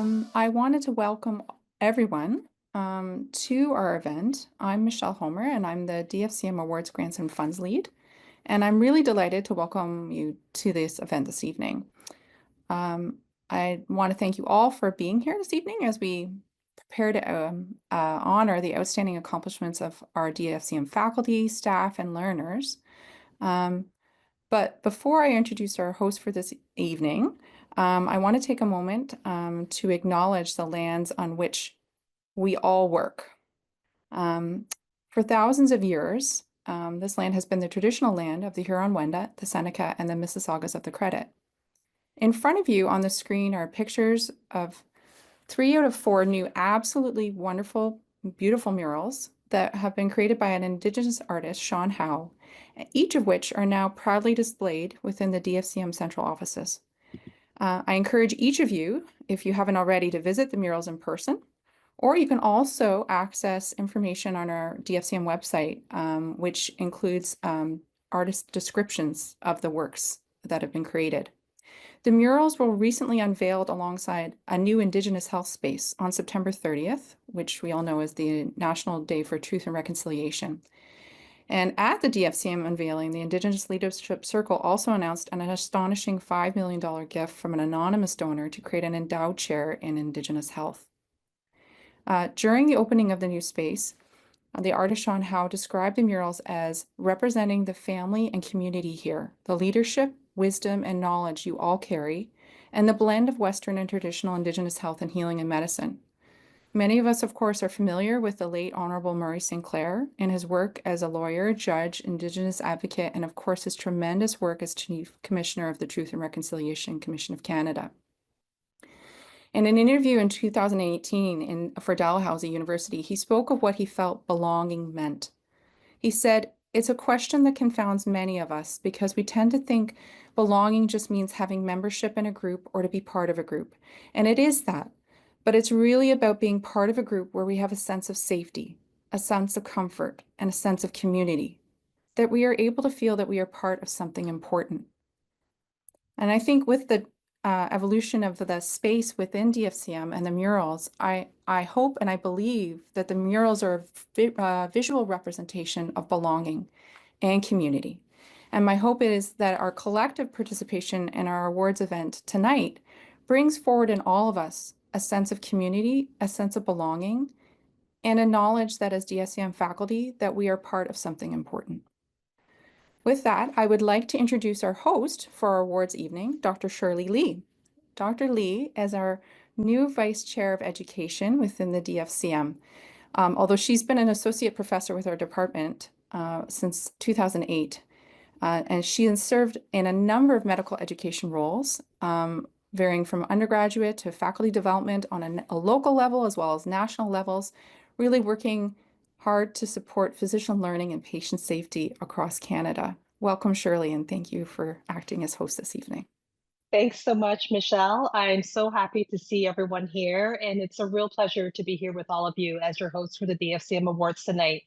I wanted to welcome everyone to our event. I'm Michelle Homer, and I'm the DFCM Awards Grants and Funds Lead. And I'm really delighted to welcome you to this event this evening. I want to thank you all for being here this evening as we prepare to honor the outstanding accomplishments of our DFCM faculty, staff, and learners. But before I introduce our host for this evening, I want to take a moment to acknowledge the lands on which we all work. For thousands of years, this land has been the traditional land of the Huron-Wendat, the Seneca, and the Mississaugas of the Credit. In front of you on the screen are pictures of 3 out of 4 new absolutely wonderful, beautiful murals that have been created by an Indigenous artist, Sean Howe, each of which are now proudly displayed within the DFCM central offices. I encourage each of you, if you haven't already, to visit the murals in person, or you can also access information on our DFCM website, which includes artist descriptions of the works that have been created. The murals were recently unveiled alongside a new Indigenous health space on September 30th, which we all know is the National Day for Truth and Reconciliation. And at the DFCM unveiling, the Indigenous Leadership Circle also announced an astonishing $5 million gift from an anonymous donor to create an endowed chair in Indigenous health. During the opening of the new space, the artist Sean Howe described the murals as representing the family and community here, the leadership, wisdom, and knowledge you all carry, and the blend of Western and traditional Indigenous health and healing and medicine. Many of us, of course, are familiar with the late Honorable Murray Sinclair and his work as a lawyer, judge, Indigenous advocate, and of course, his tremendous work as Chief Commissioner of the Truth and Reconciliation Commission of Canada. In an interview in 2018 for Dalhousie University, he spoke of what he felt belonging meant. He said, "It's a question that confounds many of us because we tend to think belonging just means having membership in a group or to be part of a group. And it is that. But it's really about being part of a group where we have a sense of safety, a sense of comfort, and a sense of community, that we are able to feel that we are part of something important." And I think with the evolution of the space within DFCM and the murals, I hope and I believe that the murals are a visual representation of belonging and community. And my hope is that our collective participation in our awards event tonight brings forward in all of us a sense of community, a sense of belonging, and a knowledge that as DFCM faculty that we are part of something important. With that, I would like to introduce our host for our awards evening, Dr. Shirley Lee. Dr. Lee is our new Vice Chair of Education within the DFCM. Although she's been an associate professor with our department since 2008, and she has served in a number of medical education roles, varying from undergraduate to faculty development on a local level as well as national levels, really working hard to support physician learning and patient safety across Canada. Welcome, Shirley, and thank you for acting as host this evening. Thanks so much, Michelle. I'm so happy to see everyone here, and it's a real pleasure to be here with all of you as your host for the DFCM Awards tonight.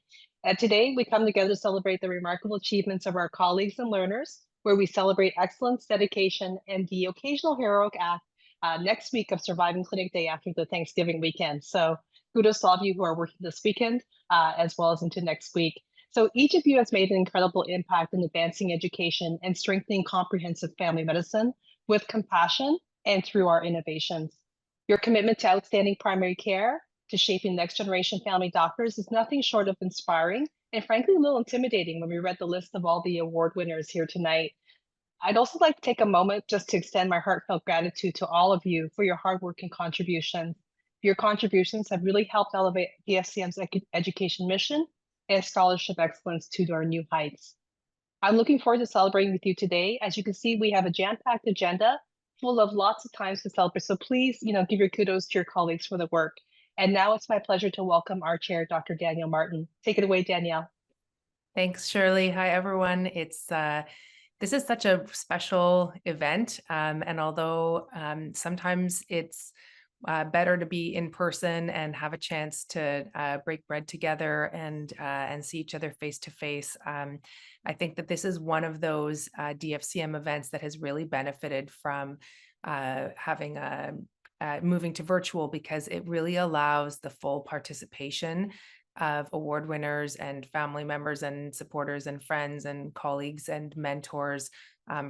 Today, we come together to celebrate the remarkable achievements of our colleagues and learners, where we celebrate excellence, dedication, and the occasional heroic act next week of Surviving Clinic Day after the Thanksgiving weekend. So kudos to all of you who are working this weekend, as well as into next week. So each of you has made an incredible impact in advancing education and strengthening comprehensive family medicine with compassion and through our innovations. Your commitment to outstanding primary care, to shaping next generation family doctors is nothing short of inspiring and frankly a little intimidating when we read the list of all the award winners here tonight. I'd also like to take a moment just to extend my heartfelt gratitude to all of you for your hard work and contributions. Your contributions have really helped elevate DFCM's education mission and scholarship excellence to our new heights. I'm looking forward to celebrating with you today. As you can see, we have a jam-packed agenda full of lots of times to celebrate. So please, give your kudos to your colleagues for the work. And now it's my pleasure to welcome our chair, Dr. Danielle Martin. Take it away, Danielle. Thanks, Shirley. Hi, everyone. This is such a special event. And although sometimes it's better to be in person and have a chance to break bread together and see each other face to face. I think that this is one of those DFCM events that has really benefited from having a moving to virtual because it really allows the full participation of award winners and family members and supporters and friends and colleagues and mentors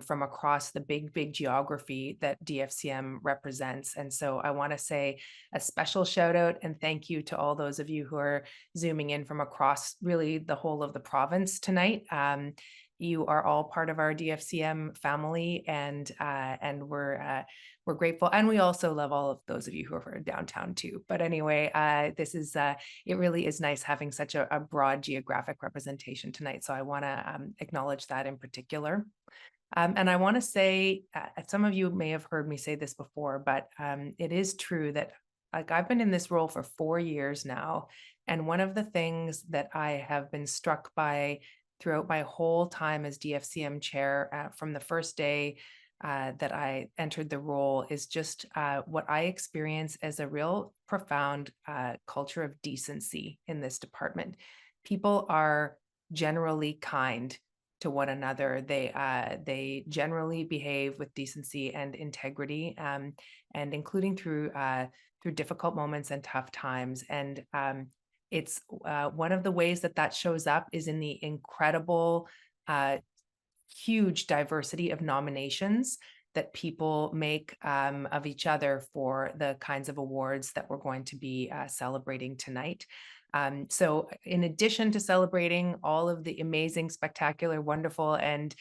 from across the big geography that DFCM represents. And so I want to say a special shout out and thank you to all those of you who are Zooming in from across really the whole of the province tonight. You are all part of our DFCM family, and we're grateful, and we also love all of those of you who are downtown too. But anyway, this is it really is nice having such a broad geographic representation tonight. So I want to acknowledge that in particular. And I want to say, some of you may have heard me say this before, but it is true that like I've been in this role for 4 years now. And one of the things that I have been struck by throughout my whole time as DFCM chair from the first day that I entered the role is just what I experience as a real profound culture of decency in this department. People are generally kind to one another. They generally behave with decency and integrity, and including through difficult moments and tough times. And it's one of the ways that that shows up is in the incredible, huge diversity of nominations that people make of each other for the kinds of awards that we're going to be celebrating tonight. So in addition to celebrating all of the amazing, spectacular, wonderful, and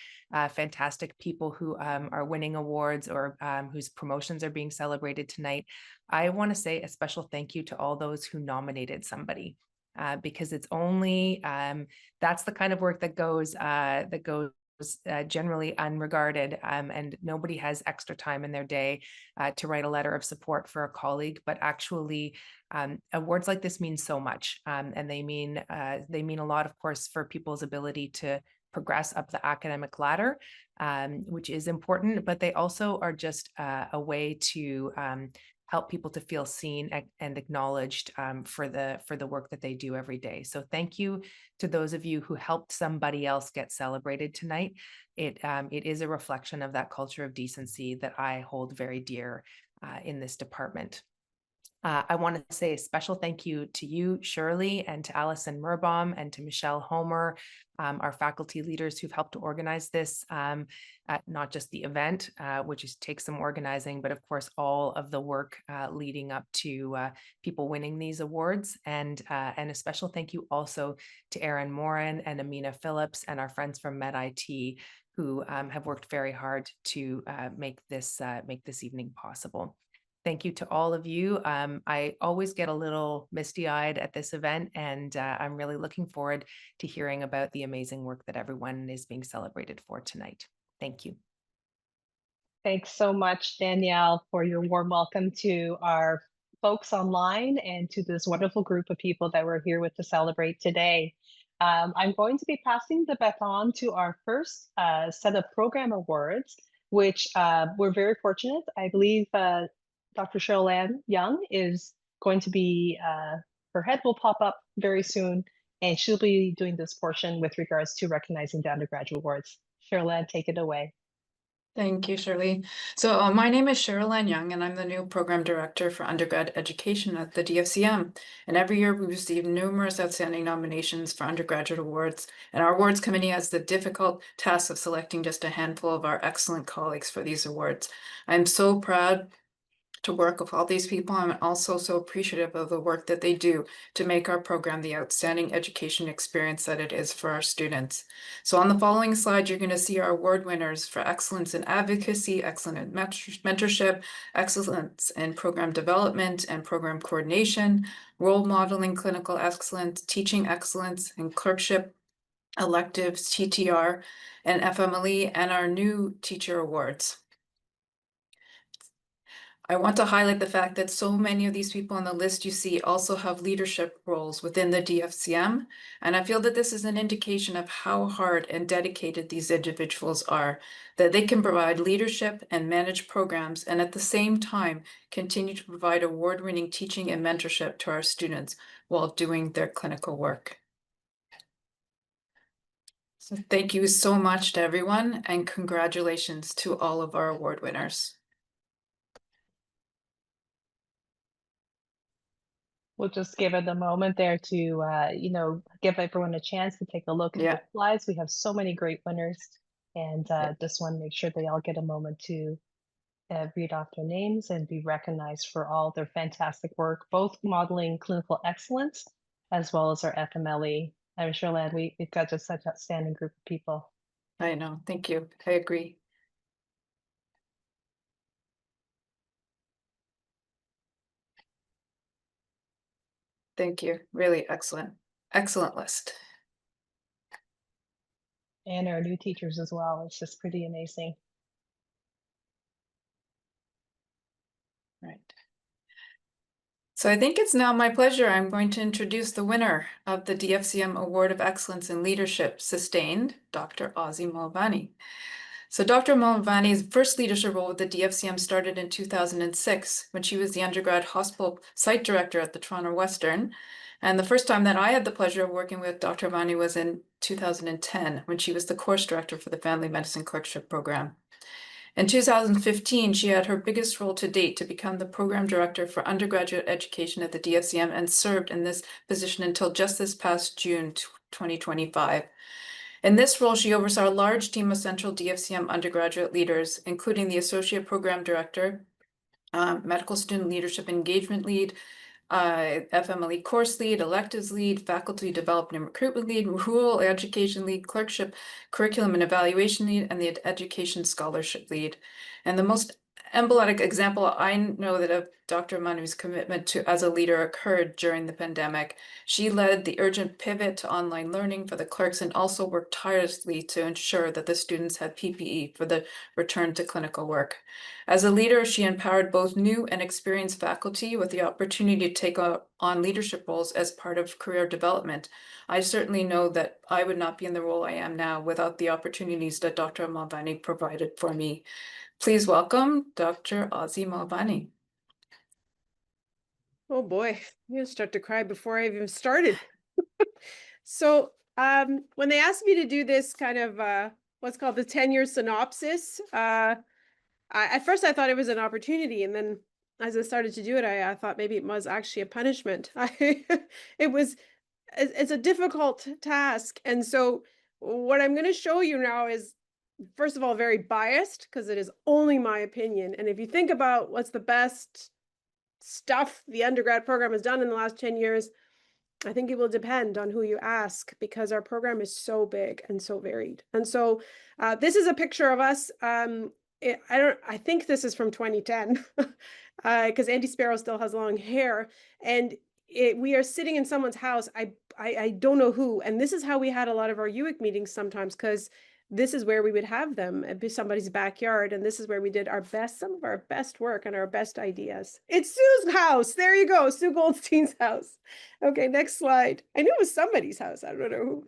fantastic people who are winning awards or whose promotions are being celebrated tonight, I want to say a special thank you to all those who nominated somebody. Because it's only that's the kind of work that goes generally unregarded, and nobody has extra time in their day to write a letter of support for a colleague. But actually, awards like this mean so much, and they mean a lot, of course, for people's ability to progress up the academic ladder, which is important. But they also are just a way to help people to feel seen and acknowledged for the work that they do every day. So thank you to those of you who helped somebody else get celebrated tonight. It is a reflection of that culture of decency that I hold very dear in this department. I want to say a special thank you to you, Shirley, and to Allison Merbaum and to Michelle Homer, our faculty leaders who've helped to organize this, not just the event, which takes some organizing, but of course, all of the work leading up to people winning these awards. And a special thank you also to Erin Morin and Amina Phillips and our friends from MedIT who have worked very hard to make this evening possible. Thank you to all of you. I always get a little misty-eyed at this event, and I'm really looking forward to hearing about the amazing work that everyone is being celebrated for tonight. Thank you. Thanks so much, Danielle, for your warm welcome to our folks online and to this wonderful group of people that we're here with to celebrate today. I'm going to be passing the baton to our first set of program awards, which we're very fortunate. I believe Dr. Cheryl Ann Young is going to be, her head will pop up very soon, and she'll be doing this portion with regards to recognizing the undergraduate awards. Cheryl Ann, take it away. Thank you, Shirley. So my name is Cheryl Ann Young, and I'm the new Program Director for Undergrad Education at the DFCM. And every year we receive numerous outstanding nominations for undergraduate awards, and our awards committee has the difficult task of selecting just a handful of our excellent colleagues for these awards. I'm so proud to work with all these people. I'm also so appreciative of the work that they do to make our program the outstanding education experience that it is for our students. So on the following slide, you're going to see our award winners for excellence in advocacy, excellence in mentorship, excellence in program development and program coordination, role modeling, clinical excellence, teaching excellence, and clerkship, electives, TTR, and FMLE, and our new teacher awards. I want to highlight the fact that so many of these people on the list you see also have leadership roles within the DFCM, and I feel that this is an indication of how hard and dedicated these individuals are, that they can provide leadership and manage programs, and at the same time continue to provide award-winning teaching and mentorship to our students while doing their clinical work. So thank you so much to everyone, and congratulations to all of our award winners. We'll just give it a moment there to, give everyone a chance to take a look at Yeah, the slides. We have so many great winners, and just want to make sure they all get a moment to read off their names and be recognized for all their fantastic work, both modeling clinical excellence as well as our FMLE. I'm sure, Lan, we've got just such an outstanding group of people. I know. Thank you. I agree. Thank you. Really excellent. Excellent list. And our new teachers as well. It's just pretty amazing. Right. So I think it's now my pleasure. I'm going to introduce the winner of the DFCM Award of Excellence in Leadership, sustained, Dr. Ozzy Malvani. So Dr. Malvani's first leadership role with the DFCM started in 2006 when she was the undergrad hospital site director at the Toronto Western. And the first time that I had the pleasure of working with Dr. Malvani was in 2010 when she was the course director for the Family Medicine Clerkship Program. In 2015, she had her biggest role to date to become the program director for undergraduate education at the DFCM and served in this position until just this past June 2025. In this role, she oversaw a large team of central DFCM undergraduate leaders, including the associate program director, medical student leadership engagement lead, FMLE course lead, electives lead, faculty development and recruitment lead, rural education lead, clerkship, curriculum and evaluation lead, and the education scholarship lead. And the most emblematic example I know that of Dr. Manu's commitment to as a leader occurred during the pandemic. She led the urgent pivot to online learning for the clerks and also worked tirelessly to ensure that the students had PPE for the return to clinical work. As a leader, she empowered both new and experienced faculty with the opportunity to take on leadership roles as part of career development. I certainly know that I would not be in the role I am now without the opportunities that Dr. Malvani provided for me. Please welcome Dr. Ozzy Malvani. Oh boy, I'm gonna start to cry before I even started. So when they asked me to do this kind of what's called the 10-year synopsis, at first I thought it was an opportunity, and then as I started to do it, I thought maybe it was actually a punishment. It's a difficult task, and so what I'm going to show you now is, first of all, very biased because it is only my opinion. And if you think about what's the best stuff the undergrad program has done in the last 10 years, I think it will depend on who you ask because our program is so big and so varied. And so this is a picture of us. I think this is from 2010 because Andy Sparrow still has long hair, and we are sitting in someone's house. I don't know who, and this is how we had a lot of our UIC meetings sometimes, because this is where we would have them. It'd be somebody's backyard, and this is where we did some of our best work and our best ideas. It's Sue's house. There you go, Sue Goldstein's house. Okay, next slide. I knew it was somebody's house. I don't know who.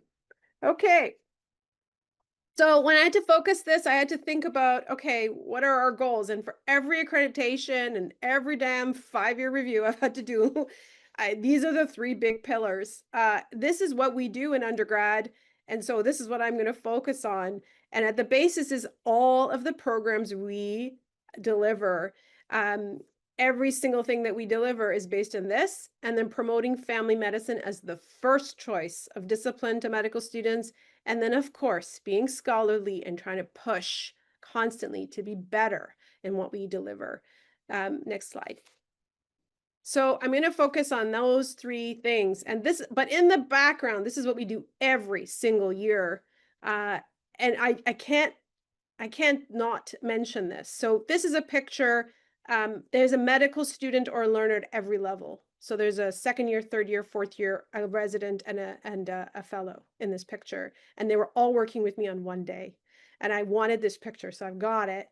Okay. So when I had to focus this, I had to think about, okay, what are our goals? And for every accreditation and every damn 5-year review I've had to do, these are the 3 big pillars. This is what we do in undergrad. And so this is what I'm going to focus on. And at the basis is all of the programs we deliver. Every single thing that we deliver is based on this, and then promoting family medicine as the first choice of discipline to medical students. And then, of course, being scholarly and trying to push constantly to be better in what we deliver. Next slide. So I'm going to focus on those 3 things. And this, but in the background, this is what we do every single year. And I can't not mention this. So this is a picture. There's a medical student or learner at every level. So there's a 2nd year, 3rd year, 4th year, a resident, and a fellow in this picture. And they were all working with me on one day. And I wanted this picture, so I've got it.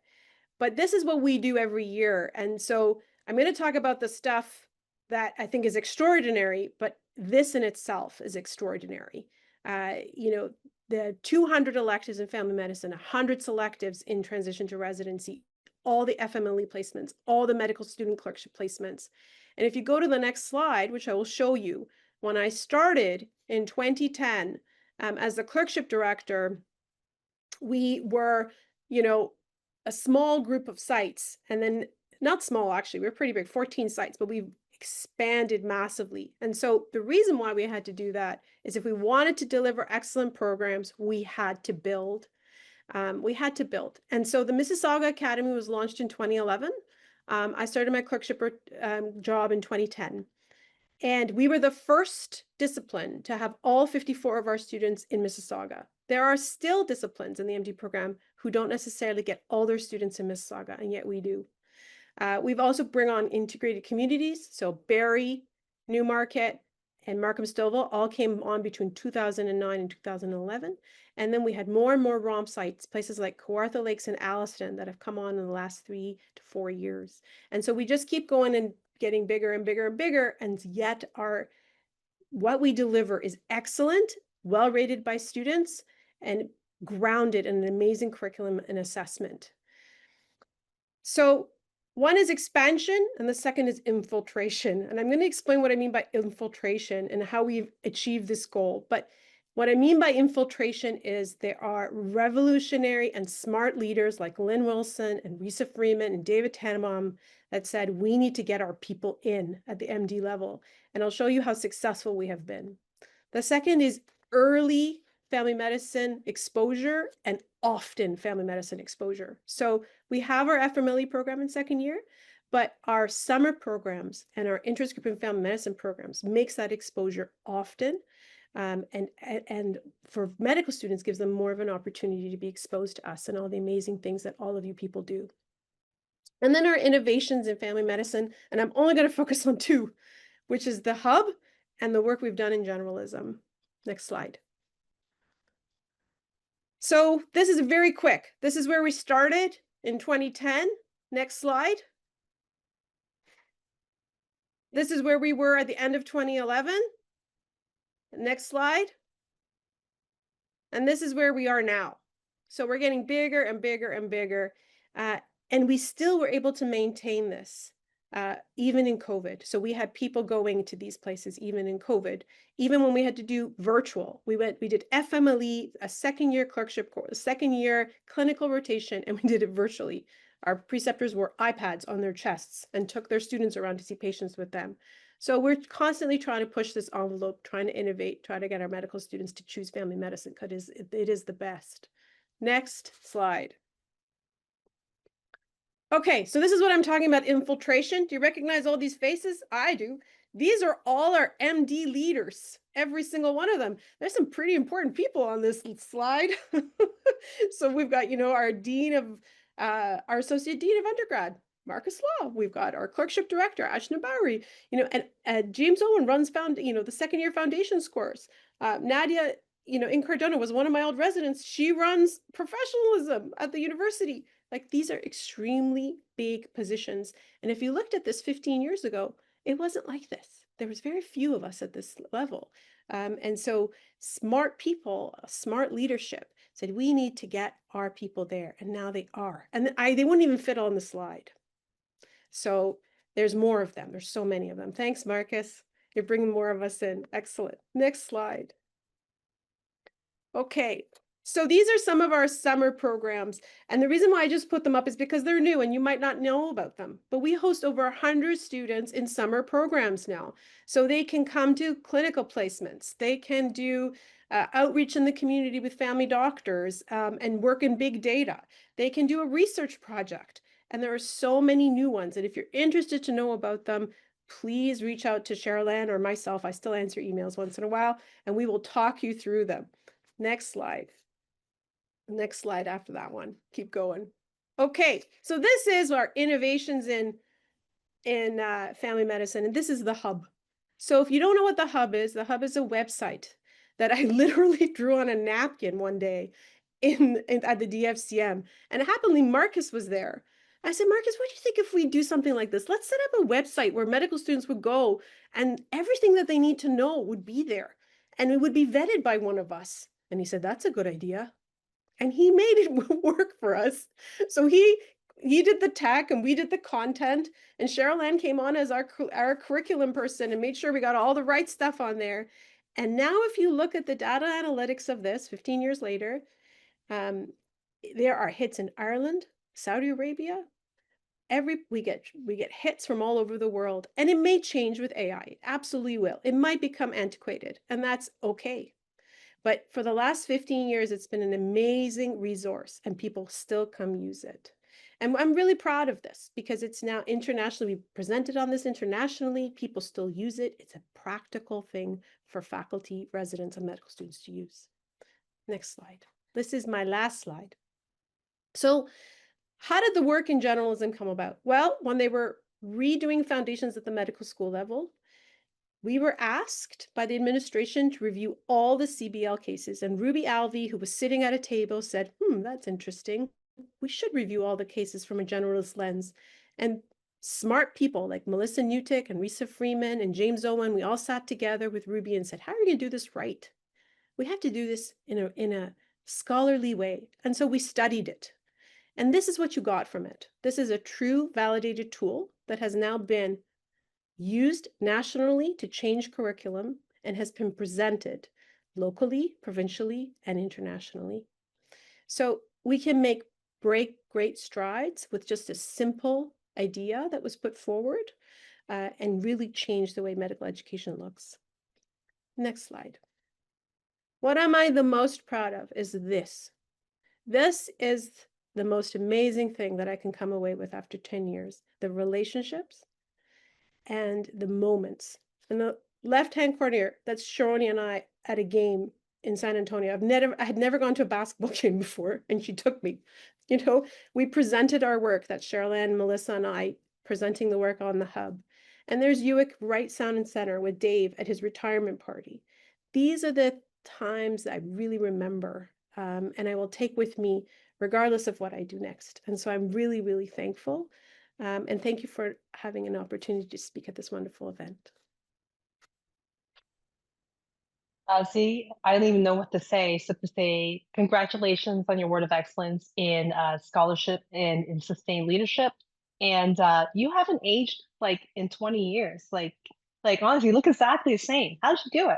But this is what we do every year. And so I'm going to talk about the stuff that I think is extraordinary, but this in itself is extraordinary. The 200 electives in family medicine, 100 selectives in transition to residency, all the FMLE placements, all the medical student clerkship placements. And if you go to the next slide, which I will show you, when I started in 2010 as the clerkship director, we were, a small group of sites, and then not small, actually, we're pretty big, 14 sites, but we've expanded massively. And so the reason why we had to do that is if we wanted to deliver excellent programs, we had to build. And so the Mississauga Academy was launched in 2011. I started my clerkship job in 2010. And we were the first discipline to have all 54 of our students in Mississauga. There are still disciplines in the MD program who don't necessarily get all their students in Mississauga, and yet we do. We've also bring on integrated communities. So Barrie, Newmarket, and Markham Stouffville all came on between 2009 and 2011. And then we had more and more ROM sites, places like Kawartha Lakes and Alliston that have come on in the last 3 to 4 years. And so we just keep going and getting bigger and bigger and bigger. And yet what we deliver is excellent, well rated by students, and grounded in an amazing curriculum and assessment. So one is expansion and the second is infiltration. And I'm going to explain what I mean by infiltration and how we've achieved this goal. But what I mean by infiltration is there are revolutionary and smart leaders like Lynn Wilson and Risa Freeman and David Tannenbaum that said we need to get our people in at the MD level. And I'll show you how successful we have been. The second is early family medicine exposure and often family medicine exposure. So we have our FMLE program in second year, but our summer programs and our interest group in family medicine programs makes that exposure often. And for medical students gives them more of an opportunity to be exposed to us and all the amazing things that all of you people do. And then our innovations in family medicine, and I'm only going to focus on two, which is the hub and the work we've done in generalism. Next slide. So this is very quick. This is where we started in 2010. Next slide. This is where we were at the end of 2011. Next slide. And this is where we are now. So we're getting bigger and bigger and bigger. And we still were able to maintain this, even in COVID. So we had people going to these places, even in COVID, even when we had to do virtual. We did FMLE, a second year clerkship course, a second year clinical rotation, and we did it virtually. Our preceptors wore iPads on their chests and took their students around to see patients with them. So we're constantly trying to push this envelope, trying to innovate, try to get our medical students to choose family medicine because it is the best. Next slide. Okay, so this is what I'm talking about, infiltration. Do you recognize all these faces? I do. These are all our MD leaders, every single one of them. There's some pretty important people on this slide. So we've got, our dean of, our associate dean of undergrad, Marcus Law. We've got our clerkship director, Ashna Bowery, and James Owen runs the second year foundations course. Nadia, in Cardona was one of my old residents. She runs professionalism at the university. Like, these are extremely big positions. And if you looked at this 15 years ago, it wasn't like this. There was very few of us at this level. And so smart people, smart leadership said, we need to get our people there. And now they are. And they wouldn't even fit on the slide. So there's more of them. There's so many of them. Thanks, Marcus. You're bringing more of us in. Excellent. Next slide. Okay. So these are some of our summer programs. And the reason why I just put them up is because they're new and you might not know about them. But we host over 100 students in summer programs now. So they can come to clinical placements. They can do outreach in the community with family doctors and work in big data. They can do a research project. And there are so many new ones. And if you're interested to know about them, please reach out to Cheryl Ann or myself. I still answer emails once in a while, and we will talk you through them. Next slide. Next slide after that one. Keep going. Okay, so this is our innovations in family medicine, and this is the hub. So if you don't know what the hub is a website that I literally drew on a napkin one day at the DFCM, and happily Marcus was there. I said, Marcus, what do you think if we do something like this? Let's set up a website where medical students would go and everything that they need to know would be there, and it would be vetted by one of us. And he said, that's a good idea. And he made it work for us. So he did the tech and we did the content, and Cheryl Ann came on as our curriculum person and made sure we got all the right stuff on there. And now if you look at the data analytics of this 15 years later, there are hits in Ireland, Saudi Arabia, we get hits from all over the world, and it may change with AI. It absolutely will. It might become antiquated, and that's okay. But for the last 15 years, it's been an amazing resource, and people still come use it. And I'm really proud of this because it's now internationally, we presented on this internationally. People still use it. It's a practical thing for faculty, residents, and medical students to use. Next slide. This is my last slide. So how did the work in generalism come about? Well, when they were redoing foundations at the medical school level, we were asked by the administration to review all the CBL cases. And Ruby Alvey, who was sitting at a table, said, that's interesting. We should review all the cases from a generalist lens. And smart people like Melissa Newtick and Risa Freeman and James Owen, we all sat together with Ruby and said, how are we going to do this right? We have to do this in a scholarly way. And so we studied it. And this is what you got from it. This is a true validated tool that has now been used nationally to change curriculum and has been presented locally, provincially, and internationally. So we can break great strides with just a simple idea that was put forward and really change the way medical education looks. Next slide. What am I the most proud of is this. This is the most amazing thing that I can come away with after 10 years, the relationships and the moments. In the left-hand corner here, that's Sharoni and I at a game in San Antonio. I had never gone to a basketball game before, and she took me. We presented our work. That's Sherilyn, Melissa, and I presenting the work on the hub. And there's Uick right sound and center with Dave at his retirement party. These are the times I really remember, and I will take with me regardless of what I do next. And so I'm really, really thankful. And thank you for having an opportunity to speak at this wonderful event. Ozzy, I don't even know what to say except to say congratulations on your word of excellence in scholarship and in sustained leadership. And you haven't aged like in 20 years. Like honestly, you look exactly the same. How did you do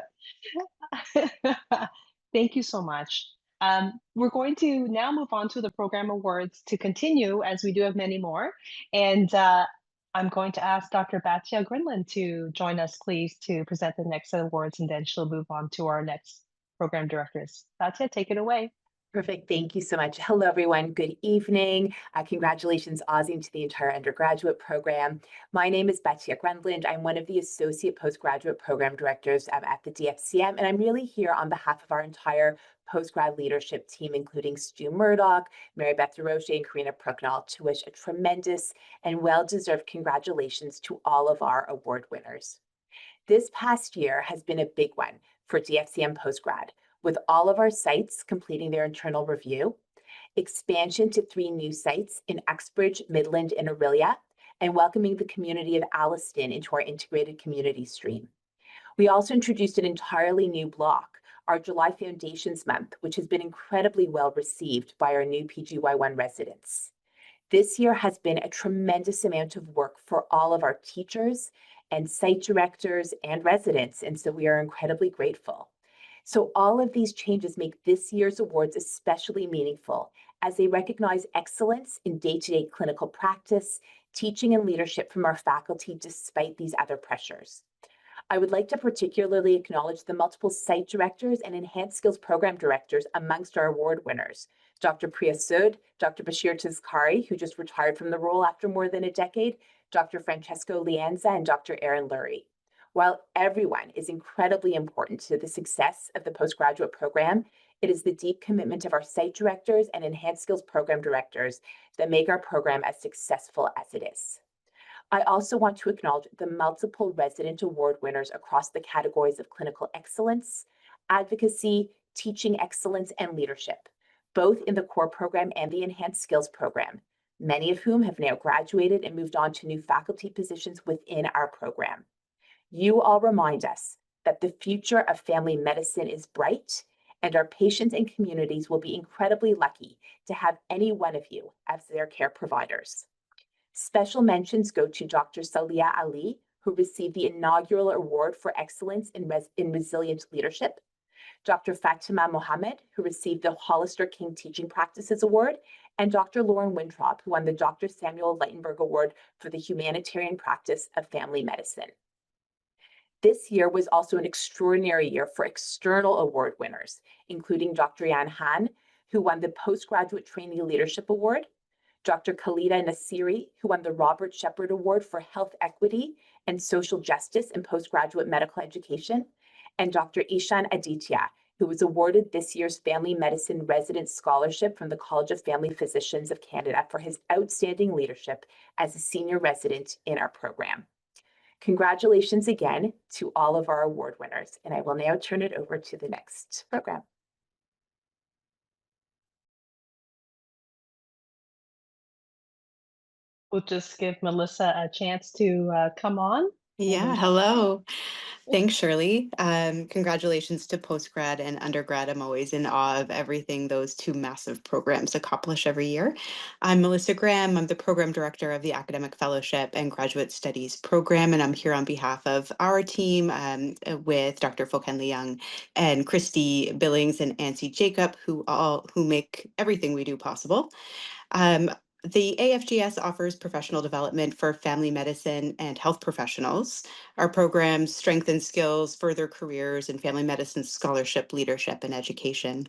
it? Thank you so much. We're going to now move on to the program awards to continue, as we do have many more. And I'm going to ask Dr. Batia Grinland to join us, please, to present the next set of awards, and then she'll move on to our next program directors. Batia, take it away. Perfect. Thank you so much. Hello, everyone. Good evening. Congratulations, Ozzy, and to the entire undergraduate program. My name is Batia Grinland. I'm one of the Associate Postgraduate Program Directors at the DFCM, and I'm really here on behalf of our entire postgrad leadership team, including Stu Murdoch, Mary Beth DeRoche, and Karina Prucknall, to wish a tremendous and well-deserved congratulations to all of our award winners. This past year has been a big one for DFCM postgrad, with all of our sites completing their internal review, expansion to 3 new sites in Uxbridge, Midland, and Orillia, and welcoming the community of Alliston into our integrated community stream. We also introduced an entirely new block, our July Foundations Month, which has been incredibly well received by our new PGY1 residents. This year has been a tremendous amount of work for all of our teachers and site directors and residents, and so we are incredibly grateful. So all of these changes make this year's awards especially meaningful as they recognize excellence in day-to-day clinical practice, teaching, and leadership from our faculty despite these other pressures. I would like to particularly acknowledge the multiple site directors and enhanced skills program directors amongst our award winners, Dr. Priya Sood, Dr. Bashir Tazkari, who just retired from the role after more than a decade, Dr. Francesco Lianza, and Dr. Aaron Lurie. While everyone is incredibly important to the success of the postgraduate program, it is the deep commitment of our site directors and enhanced skills program directors that make our program as successful as it is. I also want to acknowledge the multiple resident award winners across the categories of clinical excellence, advocacy, teaching excellence, and leadership, both in the core program and the enhanced skills program, many of whom have now graduated and moved on to new faculty positions within our program. You all remind us that the future of family medicine is bright, and our patients and communities will be incredibly lucky to have any one of you as their care providers. Special mentions go to Dr. Salia Ali, who received the inaugural award for excellence in resilient leadership, Dr. Fatima Mohammed, who received the Hollister King Teaching Practices Award, and Dr. Lauren Winthrop, who won the Dr. Samuel Leitenberg Award for the humanitarian practice of family medicine. This year was also an extraordinary year for external award winners, including Dr. Yan Han, who won the Postgraduate Trainee Leadership Award, Dr. Khalida Nasiri, who won the Robert Shepard Award for Health Equity and Social Justice in Postgraduate Medical Education, and Dr. Ishan Aditya, who was awarded this year's Family Medicine Resident Scholarship from the College of Family Physicians of Canada for his outstanding leadership as a senior resident in our program. Congratulations again to all of our award winners, and I will now turn it over to the next program. We'll just give Melissa a chance to come on. Yeah, hello. Thanks, Shirley. Congratulations to postgrad and undergrad. I'm always in awe of everything those two massive programs accomplish every year. I'm Melissa Graham. I'm the program director of the Academic Fellowship and Graduate Studies program, and I'm here on behalf of our team with Dr. Fokenli Young and Christy Billings and Ancy Jacob, who make everything we do possible. The AFGS offers professional development for family medicine and health professionals. Our programs strengthen skills, further careers in family medicine scholarship, leadership, and education.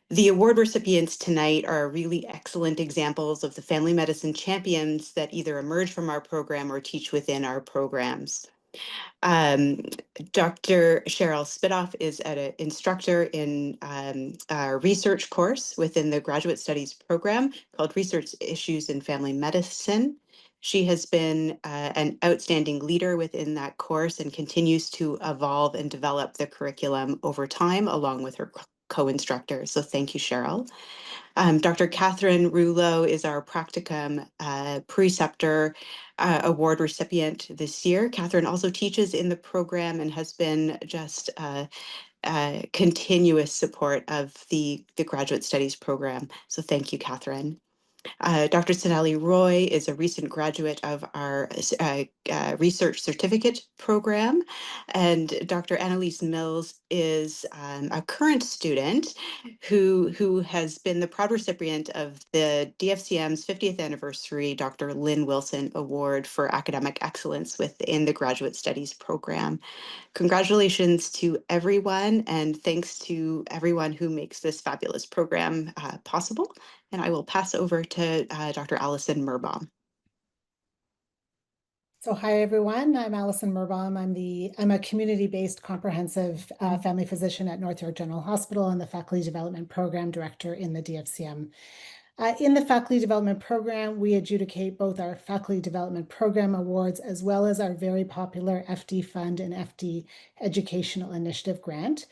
The award recipients tonight are really excellent examples of the family medicine champions that either emerge from our program or teach within our programs. Dr. Cheryl Spitoff is an instructor in our research course within the Graduate Studies program called Research Issues in Family Medicine. She has been an outstanding leader within that course and continues to evolve and develop the curriculum over time along with her co-instructor. So thank you, Cheryl. Dr. Catherine Rouleau is our Practicum Preceptor Award recipient this year. Catherine also teaches in the program and has been just continuous support of the Graduate Studies program. So thank you, Catherine. Dr. Sonali Roy is a recent graduate of our research certificate program, and Dr. Annalise Mills is a current student who has been the proud recipient of the DFCM's 50th anniversary Dr. Lynn Wilson Award for Academic Excellence within the Graduate Studies program. Congratulations to everyone, and thanks to everyone who makes this fabulous program possible. And I will pass over to Dr. Allison Merbaum. So hi, everyone. I'm Allison Merbaum. I'm a community-based comprehensive family physician at North York General Hospital and the Faculty Development Program Director in the DFCM. In the Faculty Development Program, we adjudicate both our Faculty Development Program Awards as well as our very popular FD Fund and FD Educational Initiative Grant.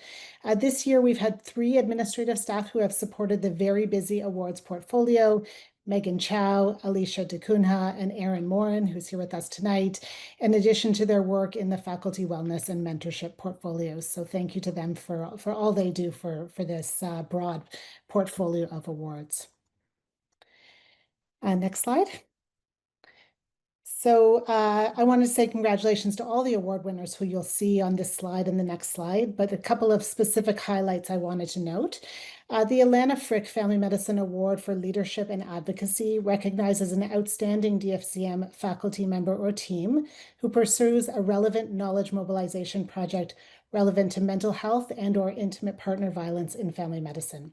This year, we've had 3 administrative staff who have supported the very busy awards portfolio: Megan Chow, Alicia DeCunha, and Erin Morin, who's here with us tonight, in addition to their work in the faculty wellness and mentorship portfolios. So thank you to them for all they do for this broad portfolio of awards. Next slide. So I want to say congratulations to all the award winners who you'll see on this slide and the next slide, but a couple of specific highlights I wanted to note. The Alana Frick Family Medicine Award for Leadership and Advocacy recognizes an outstanding DFCM faculty member or team who pursues a relevant knowledge mobilization project relevant to mental health and/or intimate partner violence in family medicine.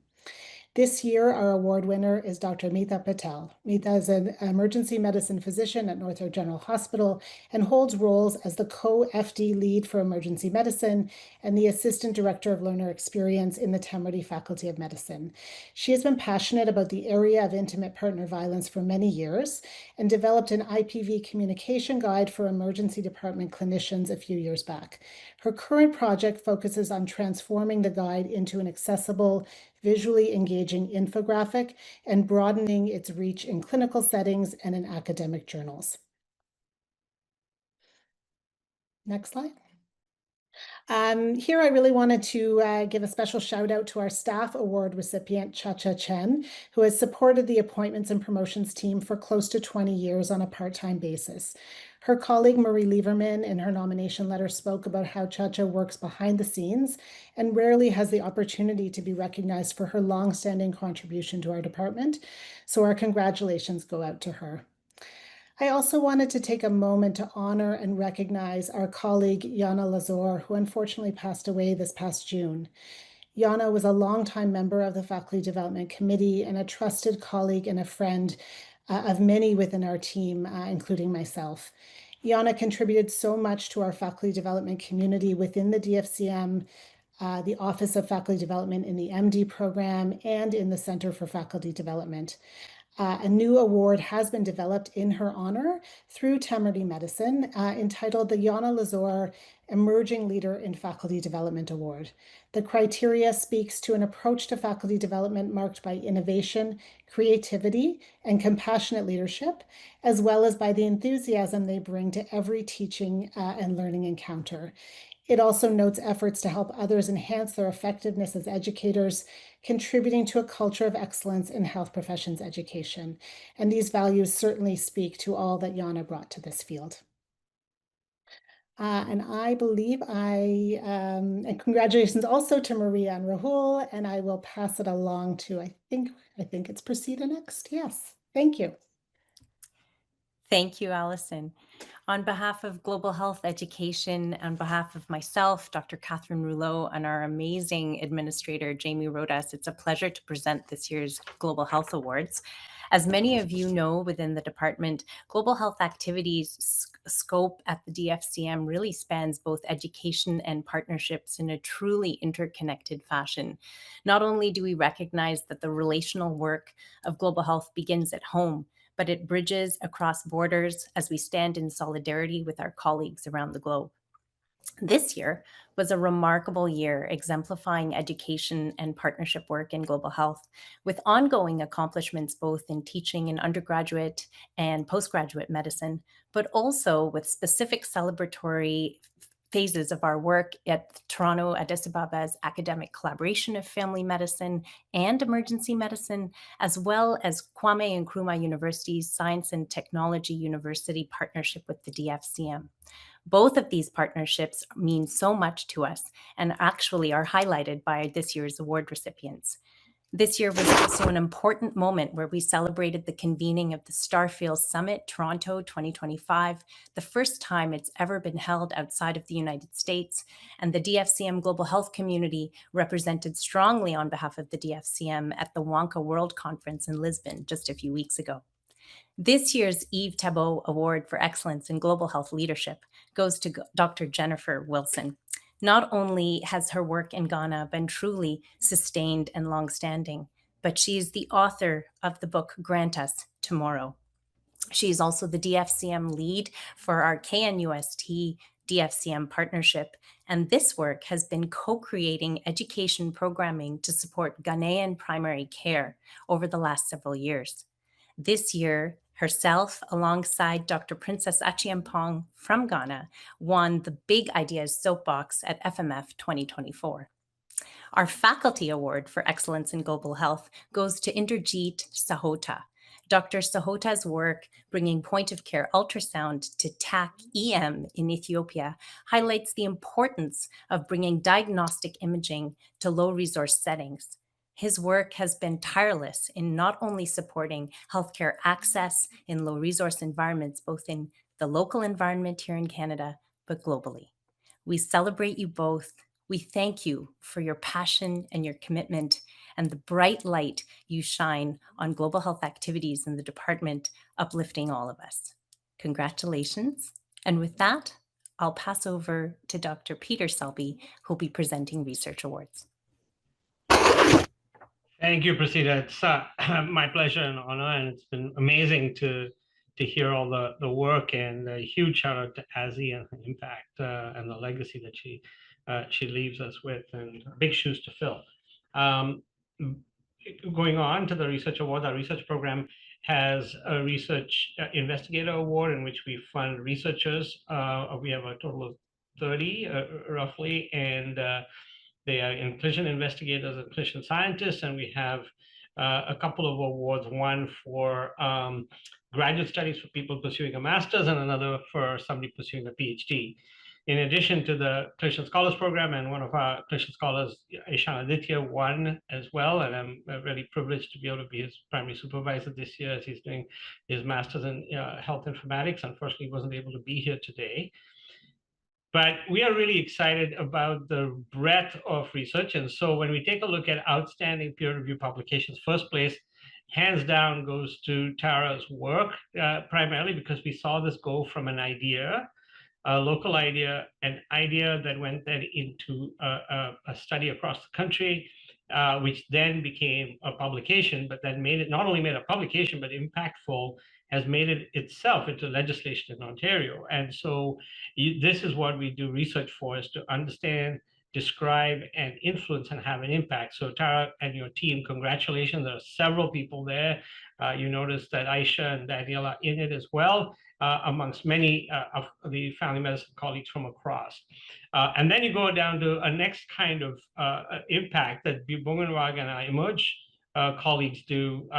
This year, our award winner is Dr. Meeta Patel. Meeta is an emergency medicine physician at North York General Hospital and holds roles as the co-FD lead for emergency medicine and the assistant director of learner experience in the Tamardi Faculty of Medicine. She has been passionate about the area of intimate partner violence for many years and developed an IPV communication guide for emergency department clinicians a few years back. Her current project focuses on transforming the guide into an accessible, visually engaging infographic and broadening its reach in clinical settings and in academic journals. Next slide. Here I really wanted to give a special shout out to our staff award recipient, Cha-Cha Chen, who has supported the appointments and promotions team for close to 20 years on a part-time basis. Her colleague, Marie Lieberman, in her nomination letter spoke about how Cha-Cha works behind the scenes and rarely has the opportunity to be recognized for her long-standing contribution to our department. So our congratulations go out to her. I also wanted to take a moment to honor and recognize our colleague Yana Lazor, who unfortunately passed away this past June. Yana was a longtime member of the Faculty Development Committee and a trusted colleague and a friend of many within our team, including myself. Yana contributed so much to our faculty development community within the DFCM, the Office of Faculty Development in the MD program, and in the Center for Faculty Development. A new award has been developed in her honor through Temerity Medicine, entitled the Yana Lazor Emerging Leader in Faculty Development Award. The criteria speaks to an approach to faculty development marked by innovation, creativity, and compassionate leadership, as well as by the enthusiasm they bring to every teaching and learning encounter. It also notes efforts to help others enhance their effectiveness as educators, contributing to a culture of excellence in health professions education. And these values certainly speak to all that Yana brought to this field. And I believe and congratulations also to Maria and Rahul, and I will pass it along to, I think it's Priscilla next. Yes, thank you. Thank you, Allison. On behalf of Global Health Education, on behalf of myself, Dr. Catherine Rouleau, and our amazing administrator, Jamie Rodas, it's a pleasure to present this year's Global Health Awards. As many of you know within the department, global health activities scope at the DFCM really spans both education and partnerships in a truly interconnected fashion. Not only do we recognize that the relational work of global health begins at home, but it bridges across borders as we stand in solidarity with our colleagues around the globe. This year was a remarkable year exemplifying education and partnership work in global health, with ongoing accomplishments both in teaching in undergraduate and postgraduate medicine, but also with specific celebratory phases of our work at Toronto Addis Ababa's Academic Collaboration of Family Medicine and Emergency Medicine, as well as Kwame Nkrumah University's Science and Technology University partnership with the DFCM. Both of these partnerships mean so much to us and actually are highlighted by this year's award recipients. This year was also an important moment where we celebrated the convening of the Starfield Summit Toronto 2025, the first time it's ever been held outside of the United States, and the DFCM Global Health community represented strongly on behalf of the DFCM at the Wonka World Conference in Lisbon just a few weeks ago. This year's Yves Tabot Award for Excellence in Global Health Leadership goes to Dr. Jennifer Wilson. Not only has her work in Ghana been truly sustained and longstanding, but she is the author of the book Grant Us Tomorrow. She is also the DFCM lead for our KNUST DFCM partnership, and this work has been co-creating education programming to support Ghanaian primary care over the last several years. This year, herself, alongside Dr. Princess Achiampong from Ghana, won the Big Ideas Soapbox at FMF 2024. Our Faculty Award for Excellence in Global Health goes to Inderjeet Sahota. Dr. Sahota's work bringing point-of-care ultrasound to TAC-EM in Ethiopia highlights the importance of bringing diagnostic imaging to low-resource settings. His work has been tireless in not only supporting healthcare access in low-resource environments, both in the local environment here in Canada, but globally. We celebrate you both. We thank you for your passion and your commitment and the bright light you shine on global health activities in the department, uplifting all of us. Congratulations. And with that, I'll pass over to Dr. Peter Selby, who'll be presenting research awards. Thank you, Priscilla. It's my pleasure and honor, and it's been amazing to hear all the work, and a huge shout out to Azzy and her impact and the legacy that she leaves us with, and big shoes to fill. Going on to the research award, our research program has a research investigator award in which we fund researchers. We have a total of 30 roughly, and they are clinician investigators and clinician scientists, and we have a couple of awards, one for graduate studies for people pursuing a master's and another for somebody pursuing a PhD. In addition to the Clinician Scholars Program, and one of our Clinician Scholars, Ishan Aditya, won as well, and I'm really privileged to be able to be his primary supervisor this year as he's doing his master's in health informatics. Unfortunately, he wasn't able to be here today. But we are really excited about the breadth of research. And so when we take a look at outstanding peer-reviewed publications, first place, hands down, goes to Tara's work, primarily because we saw this go from an idea, a local idea, an idea that went then into a study across the country, which then became a publication, but then made it, not only made a publication, but impactful, has made it itself into legislation in Ontario. And so this is what we do research for, is to understand, describe, and influence and have an impact. So Tara and your team, congratulations. There are several people there. You notice that Aisha and Danielle are in it as well, amongst many of the family medicine colleagues from across. And then you go down to a next kind of impact that Bungenwag and our Emerge colleagues do,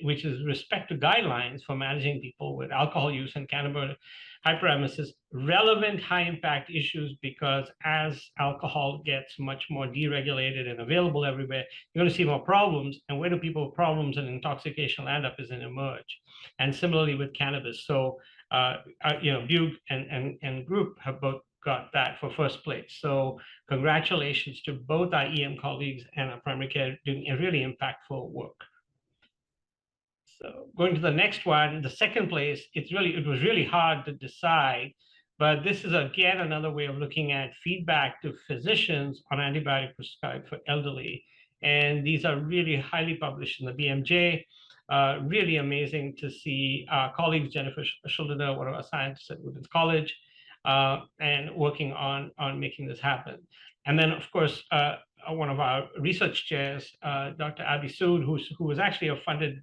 which is respect to guidelines for managing people with alcohol use and cannabis hyperemesis, relevant high impact issues, because as alcohol gets much more deregulated and available everywhere, you're going to see more problems. And where do people with problems and intoxication land up is in Emerge. And similarly with cannabis. So, Bug and Group have both got that for first place. So congratulations to both our EM colleagues and our primary care doing a really impactful work. So going to the next one, the second place, it was really hard to decide, but this is again another way of looking at feedback to physicians on antibiotic prescribed for elderly. And these are really highly published in the BMJ. Really amazing to see our colleagues, Jennifer Schuldener, one of our scientists at Women's College, and working on making this happen. And then, of course, one of our research chairs, Dr. Abby Sood, who was actually a funded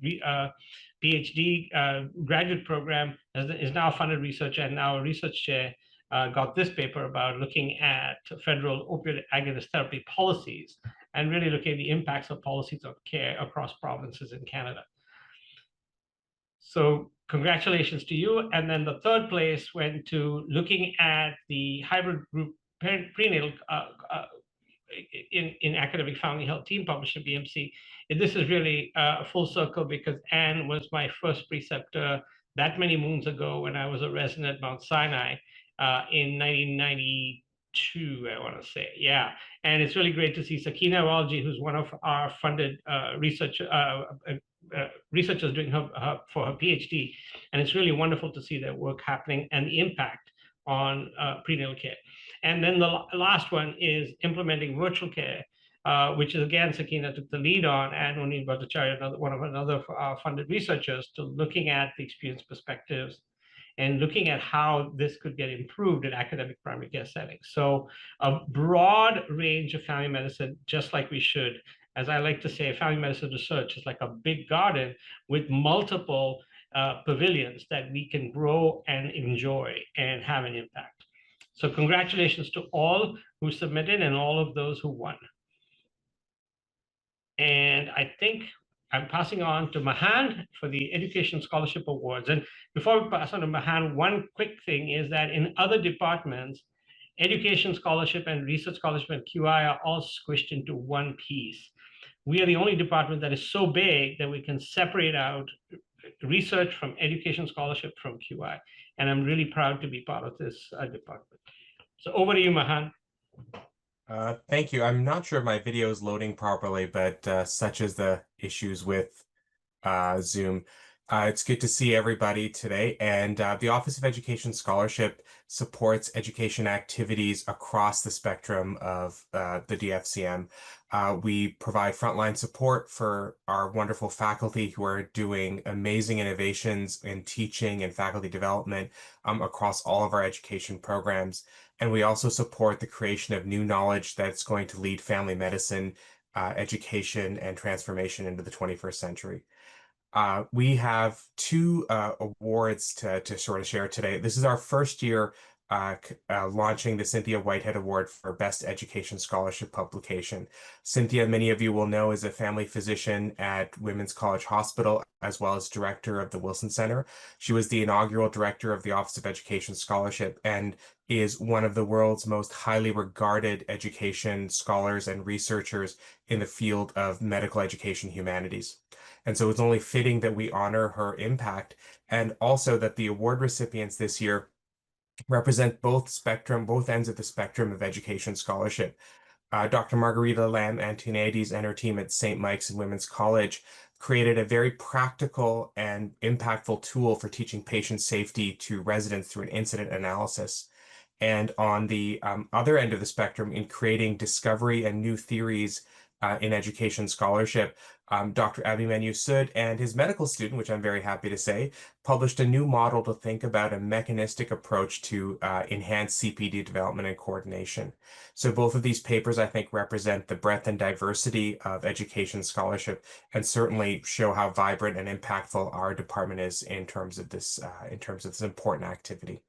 PhD graduate program, is now a funded researcher and now a research chair, got this paper about looking at federal opioid agonist therapy policies and really looking at the impacts of policies of care across provinces in Canada. So congratulations to you. And then the third place went to looking at the hybrid group prenatal in academic family health team published in BMC. And this is really a full circle because Anne was my first preceptor that many moons ago when I was a resident at Mount Sinai in 1992, I want to say. Yeah. And it's really great to see Sakina Walji, who's one of our funded researchers doing for her PhD. And it's really wonderful to see their work happening and the impact on prenatal care. And then the last one is implementing virtual care, which is again, Sakina took the lead on, and Oneen Bhattacharya, one of another funded researchers, to looking at the experience perspectives and looking at how this could get improved in academic primary care settings. So a broad range of family medicine, just like we should. As I like to say, family medicine research is like a big garden with multiple pavilions that we can grow and enjoy and have an impact. So congratulations to all who submitted and all of those who won. And I think I'm passing on to Mahan for the Education Scholarship Awards. And before we pass on to Mahan, one quick thing is that in other departments, education scholarship and research scholarship and QI are all squished into one piece. We are the only department that is so big that we can separate out research from education scholarship from QI. And I'm really proud to be part of this department. So over to you, Mahan. Thank you. I'm not sure if my video is loading properly, but such as the issues with Zoom, it's good to see everybody today. And the Office of Education Scholarship supports education activities across the spectrum of the DFCM. We provide frontline support for our wonderful faculty who are doing amazing innovations in teaching and faculty development across all of our education programs. And we also support the creation of new knowledge that's going to lead family medicine, education, and transformation into the 21st century. We have two awards to sort of share today. This is our first year launching the Cynthia Whitehead Award for Best Education Scholarship Publication. Cynthia, many of you will know, is a family physician at Women's College Hospital, as well as director of the Wilson Center. She was the inaugural director of the Office of Education Scholarship and is one of the world's most highly regarded education scholars and researchers in the field of medical education humanities. And so it's only fitting that we honor her impact, and also that the award recipients this year represent both ends of the spectrum of education scholarship. Dr. Margarita Lam Antoniades and her team at St. Mike's and Women's College created a very practical and impactful tool for teaching patient safety to residents through an incident analysis. And on the other end of the spectrum, in creating discovery and new theories in education scholarship, Dr. Abhimanyu Sood and his medical student, which I'm very happy to say, published a new model to think about a mechanistic approach to enhance CPD development and coordination. So both of these papers, I think, represent the breadth and diversity of education scholarship, and certainly show how vibrant and impactful our department is in terms of this important activity.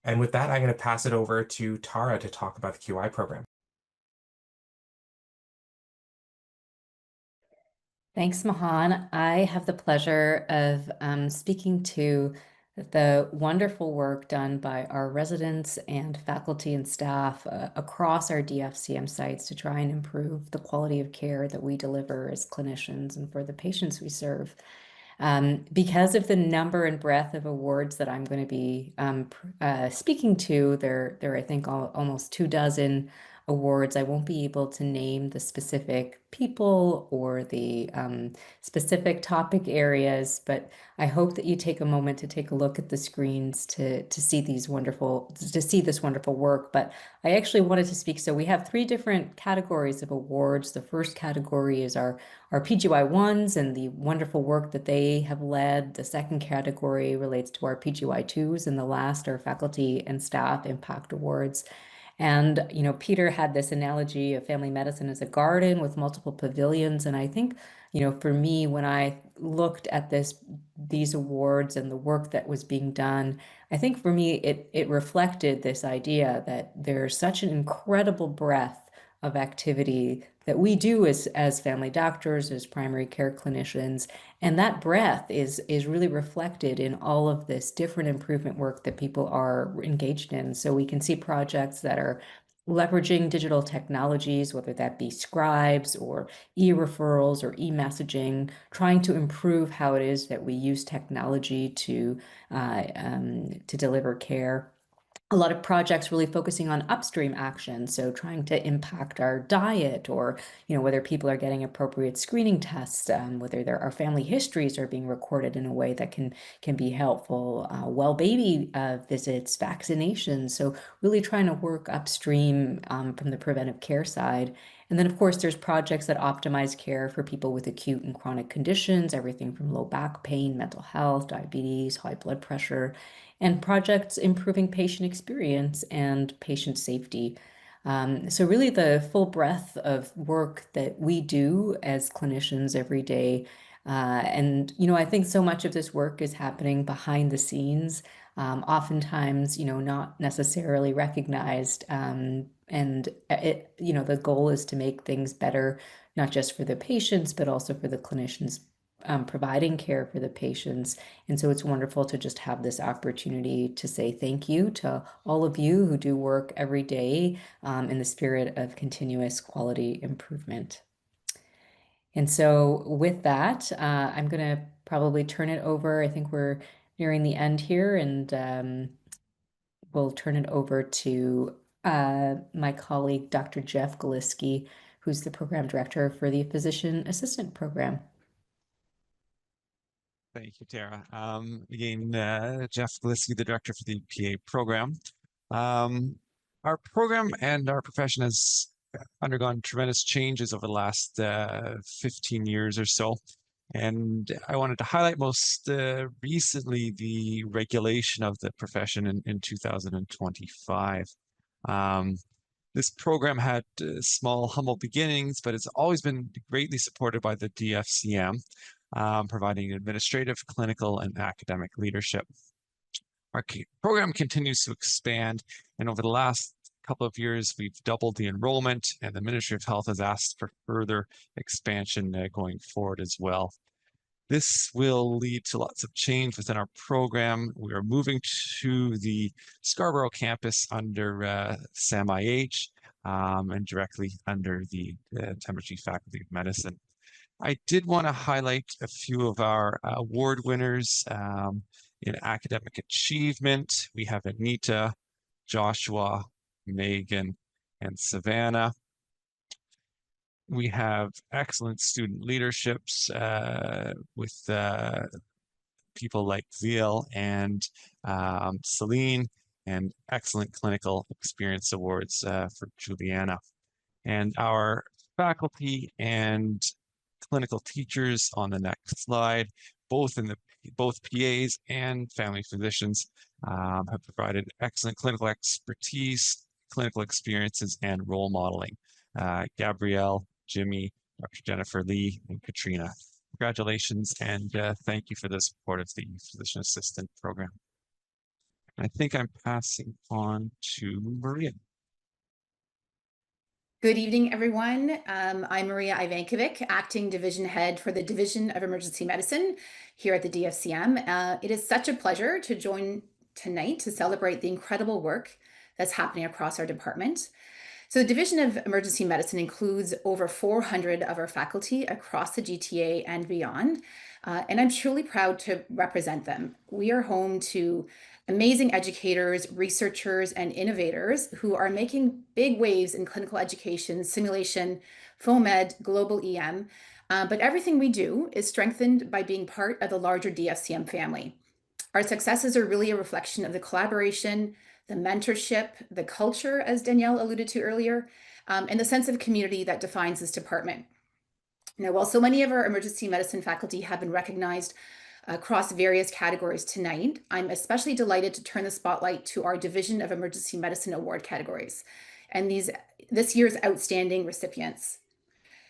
And with that, I'm going to pass it over to Tara to talk about the QI program. Thanks, Mahan. I have the pleasure of speaking to the wonderful work done by our residents and faculty and staff across our DFCM sites to try and improve the quality of care that we deliver as clinicians and for the patients we serve. Because of the number and breadth of awards that I'm going to be speaking to, there I think almost 24 awards. I won't be able to name the specific people or the specific topic areas, but I hope that you take a moment to take a look at the screens to see this wonderful work. But I actually wanted to speak. So we have 3 different categories of awards. The first category is our PGY1s and the wonderful work that they have led. The second category relates to our PGY2s, and the last are faculty and staff impact awards. And, you know, Peter had this analogy of family medicine as a garden with multiple pavilions. And I think, you know, for me, when I looked at these awards and the work that was being done, I think for me, it reflected this idea that there's such an incredible breadth of activity that we do as family doctors, as primary care clinicians. And that breadth is really reflected in all of this different improvement work that people are engaged in. So we can see projects that are leveraging digital technologies, whether that be scribes or e-referrals or e-messaging, trying to improve how it is that we use technology to deliver care. A lot of projects really focusing on upstream action, so trying to impact our diet, or whether people are getting appropriate screening tests, whether our family histories are being recorded in a way that can be helpful, well baby visits, vaccinations. So really trying to work upstream from the preventive care side. And then, of course, there's projects that optimize care for people with acute and chronic conditions, everything from low back pain, mental health, diabetes, high blood pressure, and projects improving patient experience and patient safety. So really the full breadth of work that we do as clinicians every day. And I think so much of this work is happening behind the scenes, oftentimes, not necessarily recognized. And the goal is to make things better, not just for the patients, but also for the clinicians providing care for the patients. And so it's wonderful to just have this opportunity to say thank you to all of you who do work every day in the spirit of continuous quality improvement. And so with that, I'm going to probably turn it over. I think we're nearing the end here, and we'll turn it over to my colleague, Dr. Jeff Galiski, who's the program director for the Physician Assistant Program. Thank you, Tara. Again, Jeff Galiski, the director for the PA program. Our program and our profession has undergone tremendous changes over the last 15 years or so. And I wanted to highlight most recently the regulation of the profession in 2025. This program had small, humble beginnings, but it's always been greatly supported by the DFCM. Providing administrative, clinical, and academic leadership. Our program continues to expand, and over the last couple of years, we've doubled the enrollment, and the Ministry of Health has asked for further expansion going forward as well. This will lead to lots of change within our program. We are moving to the Scarborough campus under SAM-IH and directly under the Temperley Faculty of Medicine. I did want to highlight a few of our award winners in academic achievement. We have Anita, Joshua, Megan, and Savannah. We have excellent student leaderships with people like Zeal and Celine, and excellent clinical experience awards for Juliana. And our faculty and clinical teachers on the next slide, both PAs and family physicians have provided excellent clinical expertise, clinical experiences, and role modeling. Gabrielle, Jimmy, Dr. Jennifer Lee, and Katrina. Congratulations, and thank you for the support of the physician assistant program. I think I'm passing on to Maria. Good evening, everyone. I'm Maria Ivankovic, Acting Division Head for the Division of Emergency Medicine here at the DFCM. It is such a pleasure to join tonight to celebrate the incredible work that's happening across our department. So the Division of Emergency Medicine includes over 400 of our faculty across the GTA and beyond, and I'm truly proud to represent them. We are home to amazing educators, researchers, and innovators who are making big waves in clinical education, simulation, FOAMed, global EM, but everything we do is strengthened by being part of the larger DFCM family. Our successes are really a reflection of the collaboration, the mentorship, the culture, as Danielle alluded to earlier, and the sense of community that defines this department. Now, while so many of our emergency medicine faculty have been recognized across various categories tonight, I'm especially delighted to turn the spotlight to our Division of Emergency Medicine Award categories and this year's outstanding recipients.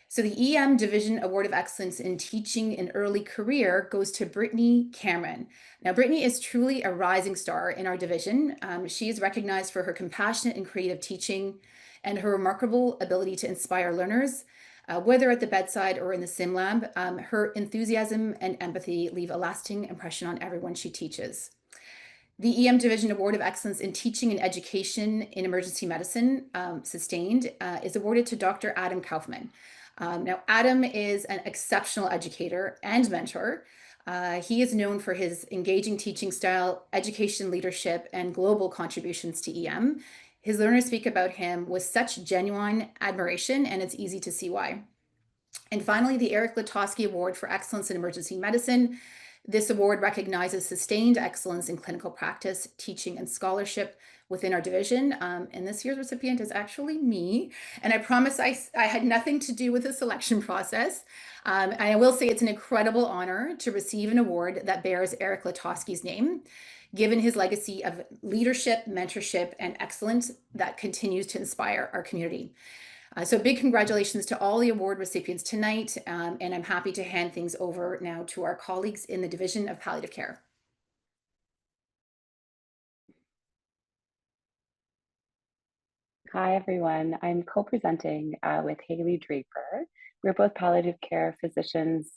So the EM Division Award of Excellence in Teaching in Early Career goes to Brittany Cameron. Now, Brittany is truly a rising star in our division. She is recognized for her compassionate and creative teaching and her remarkable ability to inspire learners, whether at the bedside or in the sim lab. Her enthusiasm and empathy leave a lasting impression on everyone she teaches. The EM Division Award of Excellence in Teaching and Education in Emergency Medicine, sustained, is awarded to Dr. Adam Kaufman. Now, Adam is an exceptional educator and mentor. He is known for his engaging teaching style, education leadership, and global contributions to EM. His learners speak about him with such genuine admiration, and it's easy to see why. And finally, the Eric Latosky Award for Excellence in Emergency Medicine. This award recognizes sustained excellence in clinical practice, teaching, and scholarship within our division. And this year's recipient is actually me. And I promise I had nothing to do with the selection process. And I will say it's an incredible honor to receive an award that bears Eric Latosky's name, given his legacy of leadership, mentorship, and excellence that continues to inspire our community. So big congratulations to all the award recipients tonight, and I'm happy to hand things over now to our colleagues in the Division of Palliative Care. Hi, everyone. I'm co-presenting with Haley Draper. We're both palliative care physicians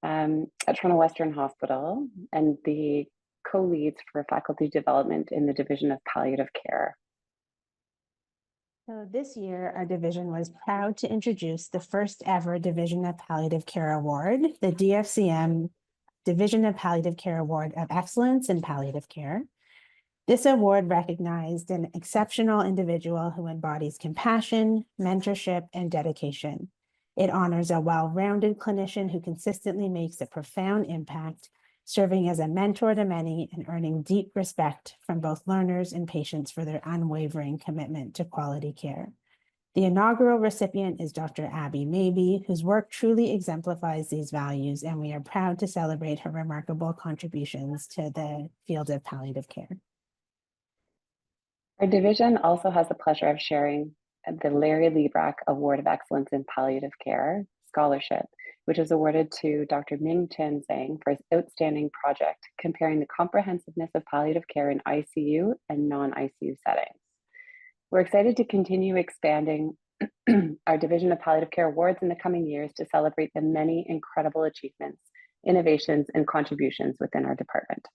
at Toronto Western Hospital and the co-leads for faculty development in the Division of Palliative Care. So this year, our division was proud to introduce the first ever Division of Palliative Care Award, the DFCM Division of Palliative Care Award of Excellence in Palliative Care. This award recognized an exceptional individual who embodies compassion, mentorship, and dedication. It honors a well-rounded clinician who consistently makes a profound impact, serving as a mentor to many and earning deep respect from both learners and patients for their unwavering commitment to quality care. The inaugural recipient is Dr. Abby Mabey, whose work truly exemplifies these values, and we are proud to celebrate her remarkable contributions to the field of palliative care. Our division also has the pleasure of sharing the Larry Liebrack Award of Excellence in Palliative Care Scholarship which is awarded to Dr. Ming Chen Zhang for his outstanding project comparing the comprehensiveness of palliative care in ICU and non-ICU settings. We're excited to continue expanding our Division of Palliative Care Awards in the coming years to celebrate the many incredible achievements, innovations, and contributions within our department.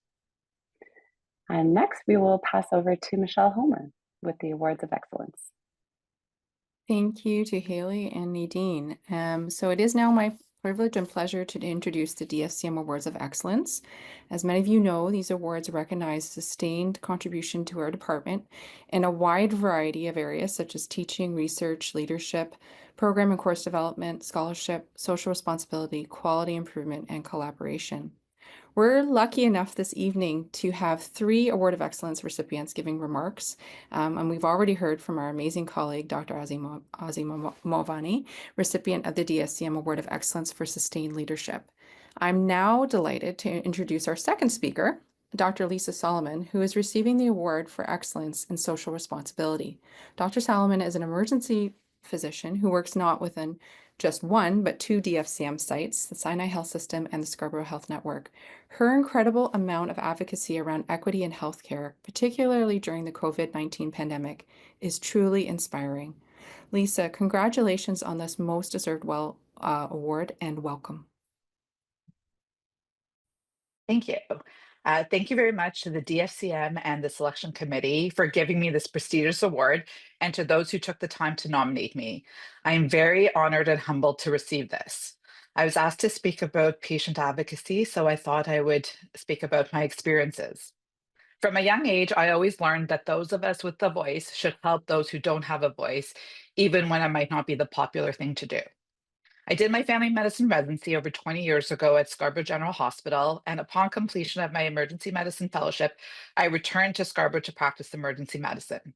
And next, we will pass over to Michelle Homer with the Awards of Excellence. Thank you to Haley and Nadine. So it is now my privilege and pleasure to introduce the DFCM Awards of Excellence. As many of you know, these awards recognize sustained contribution to our department in a wide variety of areas such as teaching, research, leadership, program and course development, scholarship, social responsibility, quality improvement, and collaboration. We're lucky enough this evening to have 3 Award of Excellence recipients giving remarks, and we've already heard from our amazing colleague, Dr. Ozzy Movani, recipient of the DSCM Award of Excellence for Sustained Leadership. I'm now delighted to introduce our second speaker, Dr. Lisa Solomon, who is receiving the Award for Excellence in Social Responsibility. Dr. Solomon is an emergency physician who works not within just one, but 2 DFCM sites, the Sinai Health System and the Scarborough Health Network. Her incredible amount of advocacy around equity in healthcare, particularly during the COVID-19 pandemic, is truly inspiring. Lisa, congratulations on this most deserved award and welcome. Thank you. Thank you very much to the DFCM and the selection committee for giving me this prestigious award, and to those who took the time to nominate me. I am very honored and humbled to receive this. I was asked to speak about patient advocacy, so I thought I would speak about my experiences. From a young age, I always learned that those of us with a voice should help those who don't have a voice, even when it might not be the popular thing to do. I did my family medicine residency over 20 years ago at Scarborough General Hospital, and upon completion of my emergency medicine fellowship, I returned to Scarborough to practice emergency medicine.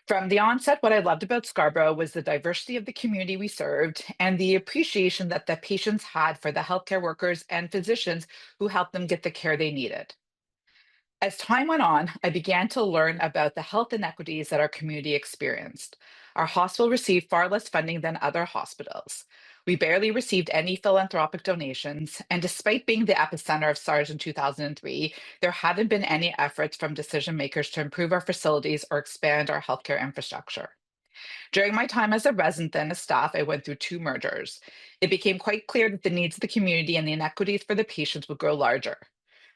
From the onset, what I loved about Scarborough was the diversity of the community we served and the appreciation that the patients had for the healthcare workers and physicians who helped them get the care they needed. As time went on, I began to learn about the health inequities that our community experienced. Our hospital received far less funding than other hospitals. We barely received any philanthropic donations, and despite being the epicenter of SARS in 2003, there hadn't been any efforts from decision makers to improve our facilities or expand our healthcare infrastructure. During my time as a resident and a staff, I went through 2 mergers. It became quite clear that the needs of the community and the inequities for the patients would grow larger.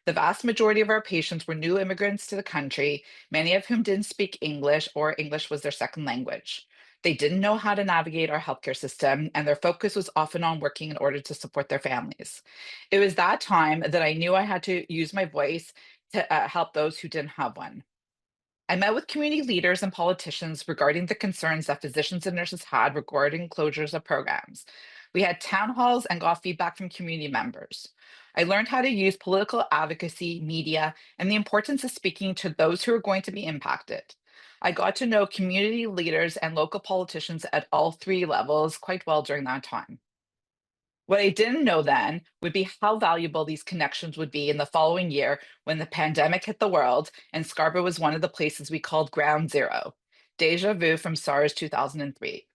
The vast majority of our patients were new immigrants to the country, many of whom didn't speak English or English was their second language. They didn't know how to navigate our healthcare system, and their focus was often on working in order to support their families. It was that time that I knew I had to use my voice to help those who didn't have one. I met with community leaders and politicians regarding the concerns that physicians and nurses had regarding closures of programs. We had town halls and got feedback from community members. I learned how to use political advocacy, media, and the importance of speaking to those who are going to be impacted. I got to know community leaders and local politicians at all 3 levels quite well during that time. What I didn't know then would be how valuable these connections would be in the following year when the pandemic hit the world and Scarborough was one of the places we called ground zero, deja vu from SARS 2003.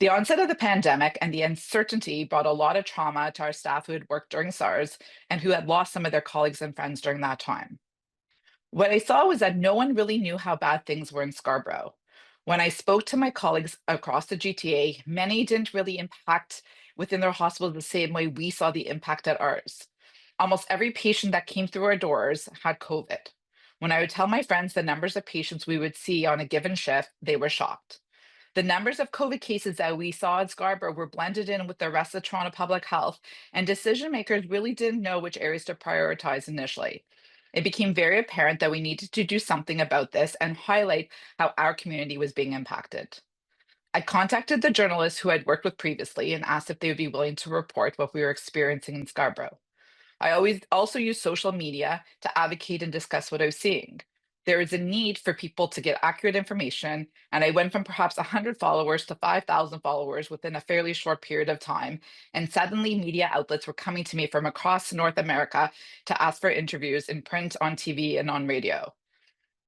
The onset of the pandemic and the uncertainty brought a lot of trauma to our staff who had worked during SARS and who had lost some of their colleagues and friends during that time. What I saw was that no one really knew how bad things were in Scarborough. When I spoke to my colleagues across the GTA, many didn't really impact within their hospital the same way we saw the impact at ours. Almost every patient that came through our doors had COVID. When I would tell my friends the numbers of patients we would see on a given shift, they were shocked. The numbers of COVID cases that we saw at Scarborough were blended in with the rest of Toronto Public Health, and decision makers really didn't know which areas to prioritize initially. It became very apparent that we needed to do something about this and highlight how our community was being impacted. I contacted the journalists who I'd worked with previously and asked if they would be willing to report what we were experiencing in Scarborough. I always also use social media to advocate and discuss what I was seeing. There is a need for people to get accurate information, and I went from perhaps 100 followers to 5,000 followers within a fairly short period of time, and suddenly media outlets were coming to me from across North America to ask for interviews in print, on TV, and on radio.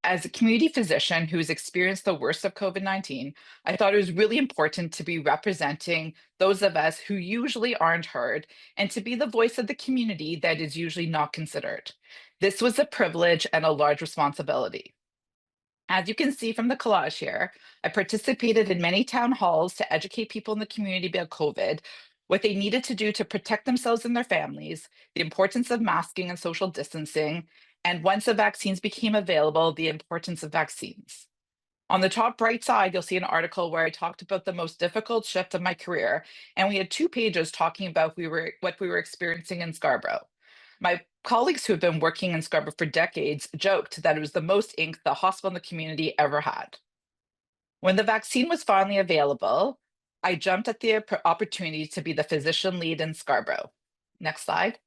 As a community physician who's experienced the worst of COVID-19, I thought it was really important to be representing those of us who usually aren't heard and to be the voice of the community that is usually not considered. This was a privilege and a large responsibility. As you can see from the collage here, I participated in many town halls to educate people in the community about COVID, what they needed to do to protect themselves and their families, the importance of masking and social distancing, and once the vaccines became available, the importance of vaccines. On the top right side, you'll see an article where I talked about the most difficult shift of my career, and we had 2 pages talking about what we were experiencing in Scarborough. My colleagues who have been working in Scarborough for decades joked that it was the most ink the hospital and the community ever had. When the vaccine was finally available, I jumped at the opportunity to be the physician lead in Scarborough. Next slide.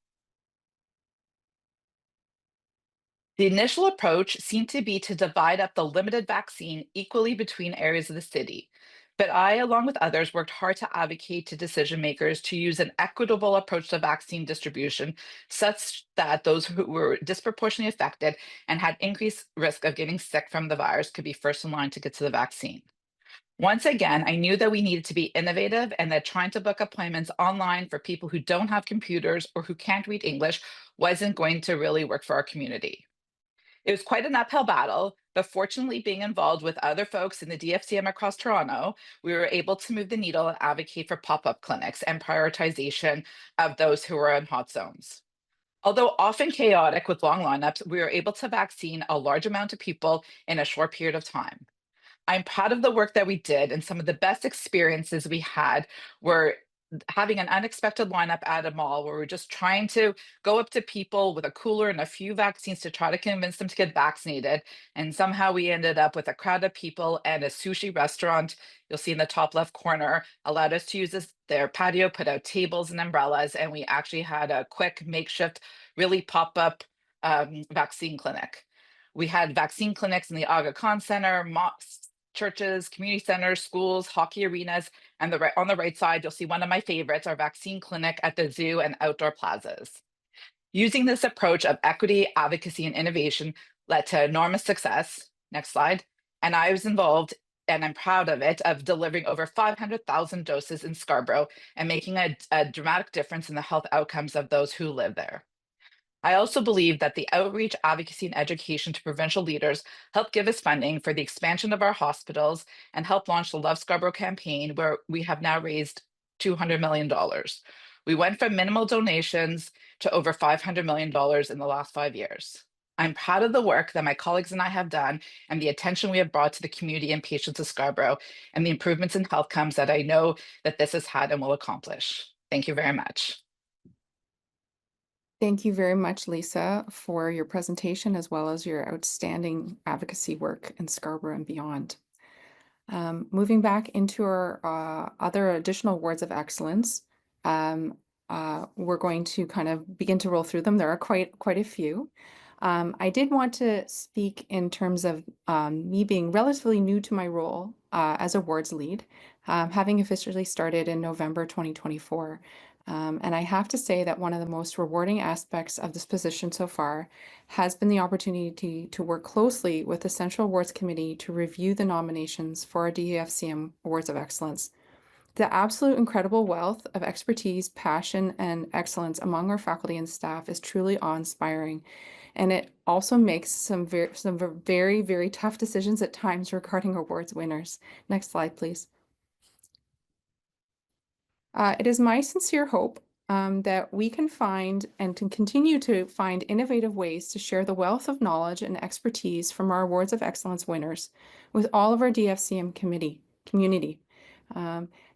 The initial approach seemed to be to divide up the limited vaccine equally between areas of the city. But I, along with others, worked hard to advocate to decision makers to use an equitable approach to vaccine distribution, such that those who were disproportionately affected and had increased risk of getting sick from the virus could be first in line to get to the vaccine. Once again, I knew that we needed to be innovative and that trying to book appointments online for people who don't have computers or who can't read English wasn't going to really work for our community. It was quite an uphill battle, but fortunately, being involved with other folks in the DFCM across Toronto, we were able to move the needle and advocate for pop-up clinics and prioritization of those who were in hot zones. Although often chaotic with long lineups, we were able to vaccine a large amount of people in a short period of time. I'm proud of the work that we did, and some of the best experiences we had were having an unexpected lineup at a mall where we're just trying to go up to people with a cooler and a few vaccines to try to convince them to get vaccinated. And somehow we ended up with a crowd of people, and a sushi restaurant, you'll see in the top left corner, allowed us to use their patio, put out tables and umbrellas, and we actually had a quick makeshift, really pop-up vaccine clinic. We had vaccine clinics in the Aga Khan Center, mosques, churches, community centers, schools, hockey arenas, and on the right side, you'll see one of my favorites, our vaccine clinic at the zoo and outdoor plazas. Using this approach of equity, advocacy, and innovation led to enormous success. Next slide. And I was involved, and I'm proud of it, of delivering over 500,000 doses in Scarborough and making a dramatic difference in the health outcomes of those who live there. I also believe that the outreach, advocacy, and education to provincial leaders helped give us funding for the expansion of our hospitals and helped launch the Love Scarborough campaign, where we have now raised $200 million. We went from minimal donations to over $500 million in the last 5 years. I'm proud of the work that my colleagues and I have done and the attention we have brought to the community and patients of Scarborough and the improvements in health outcomes that I know that this has had and will accomplish. Thank you very much. Thank you very much, Lisa, for your presentation as well as your outstanding advocacy work in Scarborough and beyond. Moving back into our other additional awards of excellence, we're going to kind of begin to roll through them. There are quite a few. I did want to speak in terms of me being relatively new to my role as awards lead, having officially started in November 2024. And I have to say that one of the most rewarding aspects of this position so far has been the opportunity to work closely with the Central Awards Committee to review the nominations for our DFCM Awards of Excellence. The absolute incredible wealth of expertise, passion, and excellence among our faculty and staff is truly awe-inspiring. And it also makes some very, very tough decisions at times regarding awards winners. Next slide, please. It is my sincere hope that we can find and to continue to find innovative ways to share the wealth of knowledge and expertise from our Awards of Excellence winners with all of our DFCM community.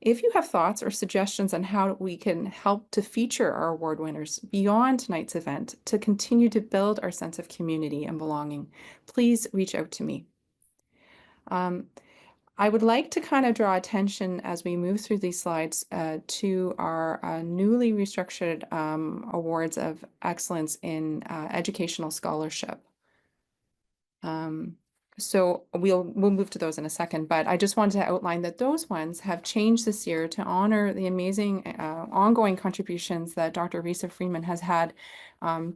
If you have thoughts or suggestions on how we can help to feature our award winners beyond tonight's event to continue to build our sense of community and belonging, please reach out to me. I would like to kind of draw attention as we move through these slides to our newly restructured awards of excellence in educational scholarship. So we'll move to those in a second, but I just wanted to outline that those ones have changed this year to honor the amazing ongoing contributions that Dr. Risa Freeman has had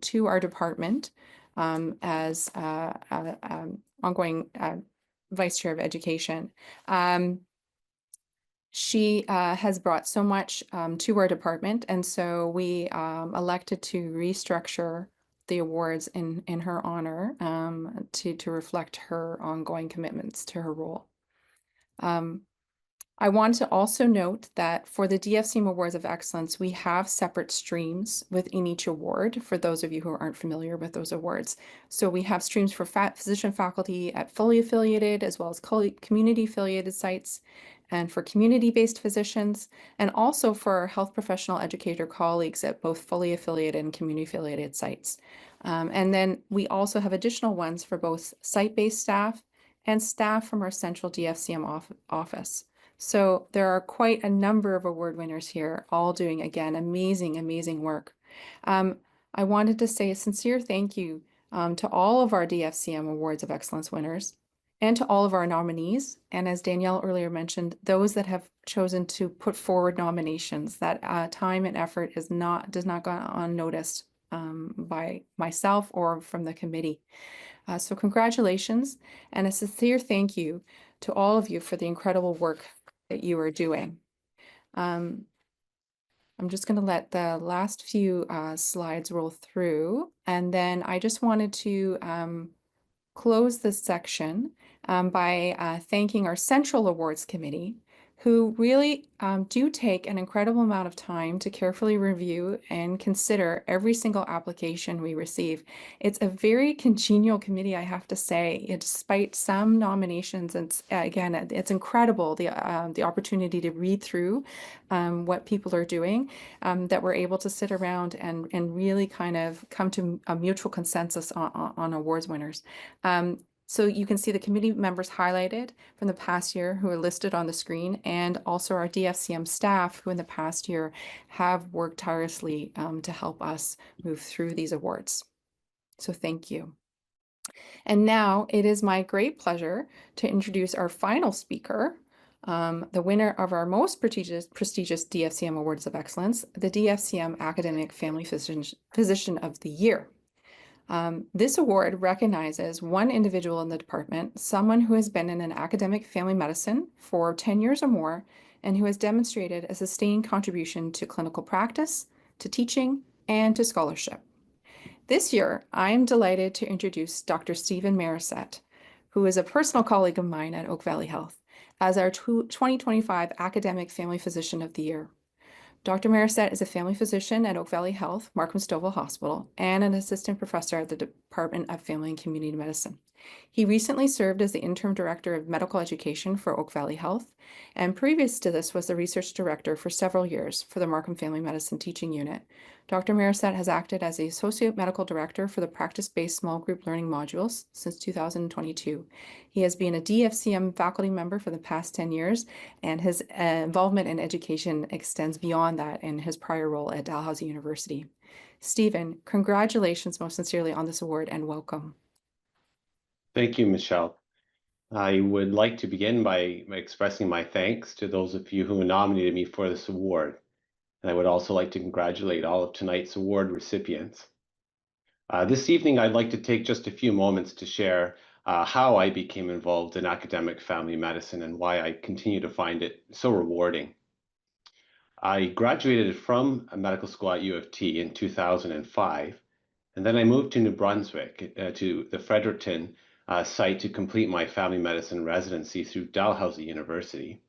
to our department as ongoing Vice Chair of Education. She has brought so much to our department, and so we elected to restructure the awards in her honor to reflect her ongoing commitments to her role. I want to also note that for the DFCM Awards of Excellence, we have separate streams within each award for those of you who aren't familiar with those awards. So we have streams for physician faculty at fully affiliated as well as community affiliated sites, and for community-based physicians, and also for our health professional educator colleagues at both fully affiliated and community affiliated sites. And then we also have additional ones for both site-based staff and staff from our central DFCM office. So there are quite a number of award winners here, all doing, again, amazing, amazing work. I wanted to say a sincere thank you to all of our DFCM Awards of Excellence winners and to all of our nominees. And as Danielle earlier mentioned, those that have chosen to put forward nominations, that time and effort does not go unnoticed by myself or from the committee. So congratulations and a sincere thank you to all of you for the incredible work that you are doing. I'm just going to let the last few slides roll through, and then I just wanted to close this section by thanking our Central Awards Committee, who really do take an incredible amount of time to carefully review and consider every single application we receive. It's a very congenial committee, I have to say. Despite some nominations, and again, it's incredible the opportunity to read through what people are doing, that we're able to sit around and really kind of come to a mutual consensus on awards winners. So you can see the committee members highlighted from the past year who are listed on the screen, and also our DFCM staff who in the past year have worked tirelessly to help us move through these awards. So thank you. And now it is my great pleasure to introduce our final speaker, the winner of our most prestigious DFCM Awards of Excellence, the DFCM Academic Family Physician of the Year. This award recognizes one individual in the department, someone who has been in an academic family medicine for 10 years or more, and who has demonstrated a sustained contribution to clinical practice, to teaching, and to scholarship. This year, I am delighted to introduce Dr. Stephen Marisette, who is a personal colleague of mine at Oak Valley Health, as our 2025 Academic Family Physician of the Year. Dr. Marisette is a family physician at Oak Valley Health, Markham Stouffville Hospital, and an assistant professor at the Department of Family and Community Medicine. He recently served as the interim director of medical education for Oak Valley Health, and previous to this was the research director for several years for the Markham Family Medicine Teaching Unit. Dr. Marisette has acted as the associate medical director for the practice-based small group learning modules since 2022. He has been a DFCM faculty member for the past 10 years, and his involvement in education extends beyond that in his prior role at Dalhousie University. Stephen, congratulations most sincerely on this award and welcome. Thank you, Michelle. I would like to begin by expressing my thanks to those of you who nominated me for this award. And I would also like to congratulate all of tonight's award recipients. This evening, I'd like to take just a few moments to share how I became involved in academic family medicine and why I continue to find it so rewarding. I graduated from medical school at U of T in 2005, and then I moved to New Brunswick to the Fredericton site to complete my family medicine residency through Dalhousie University.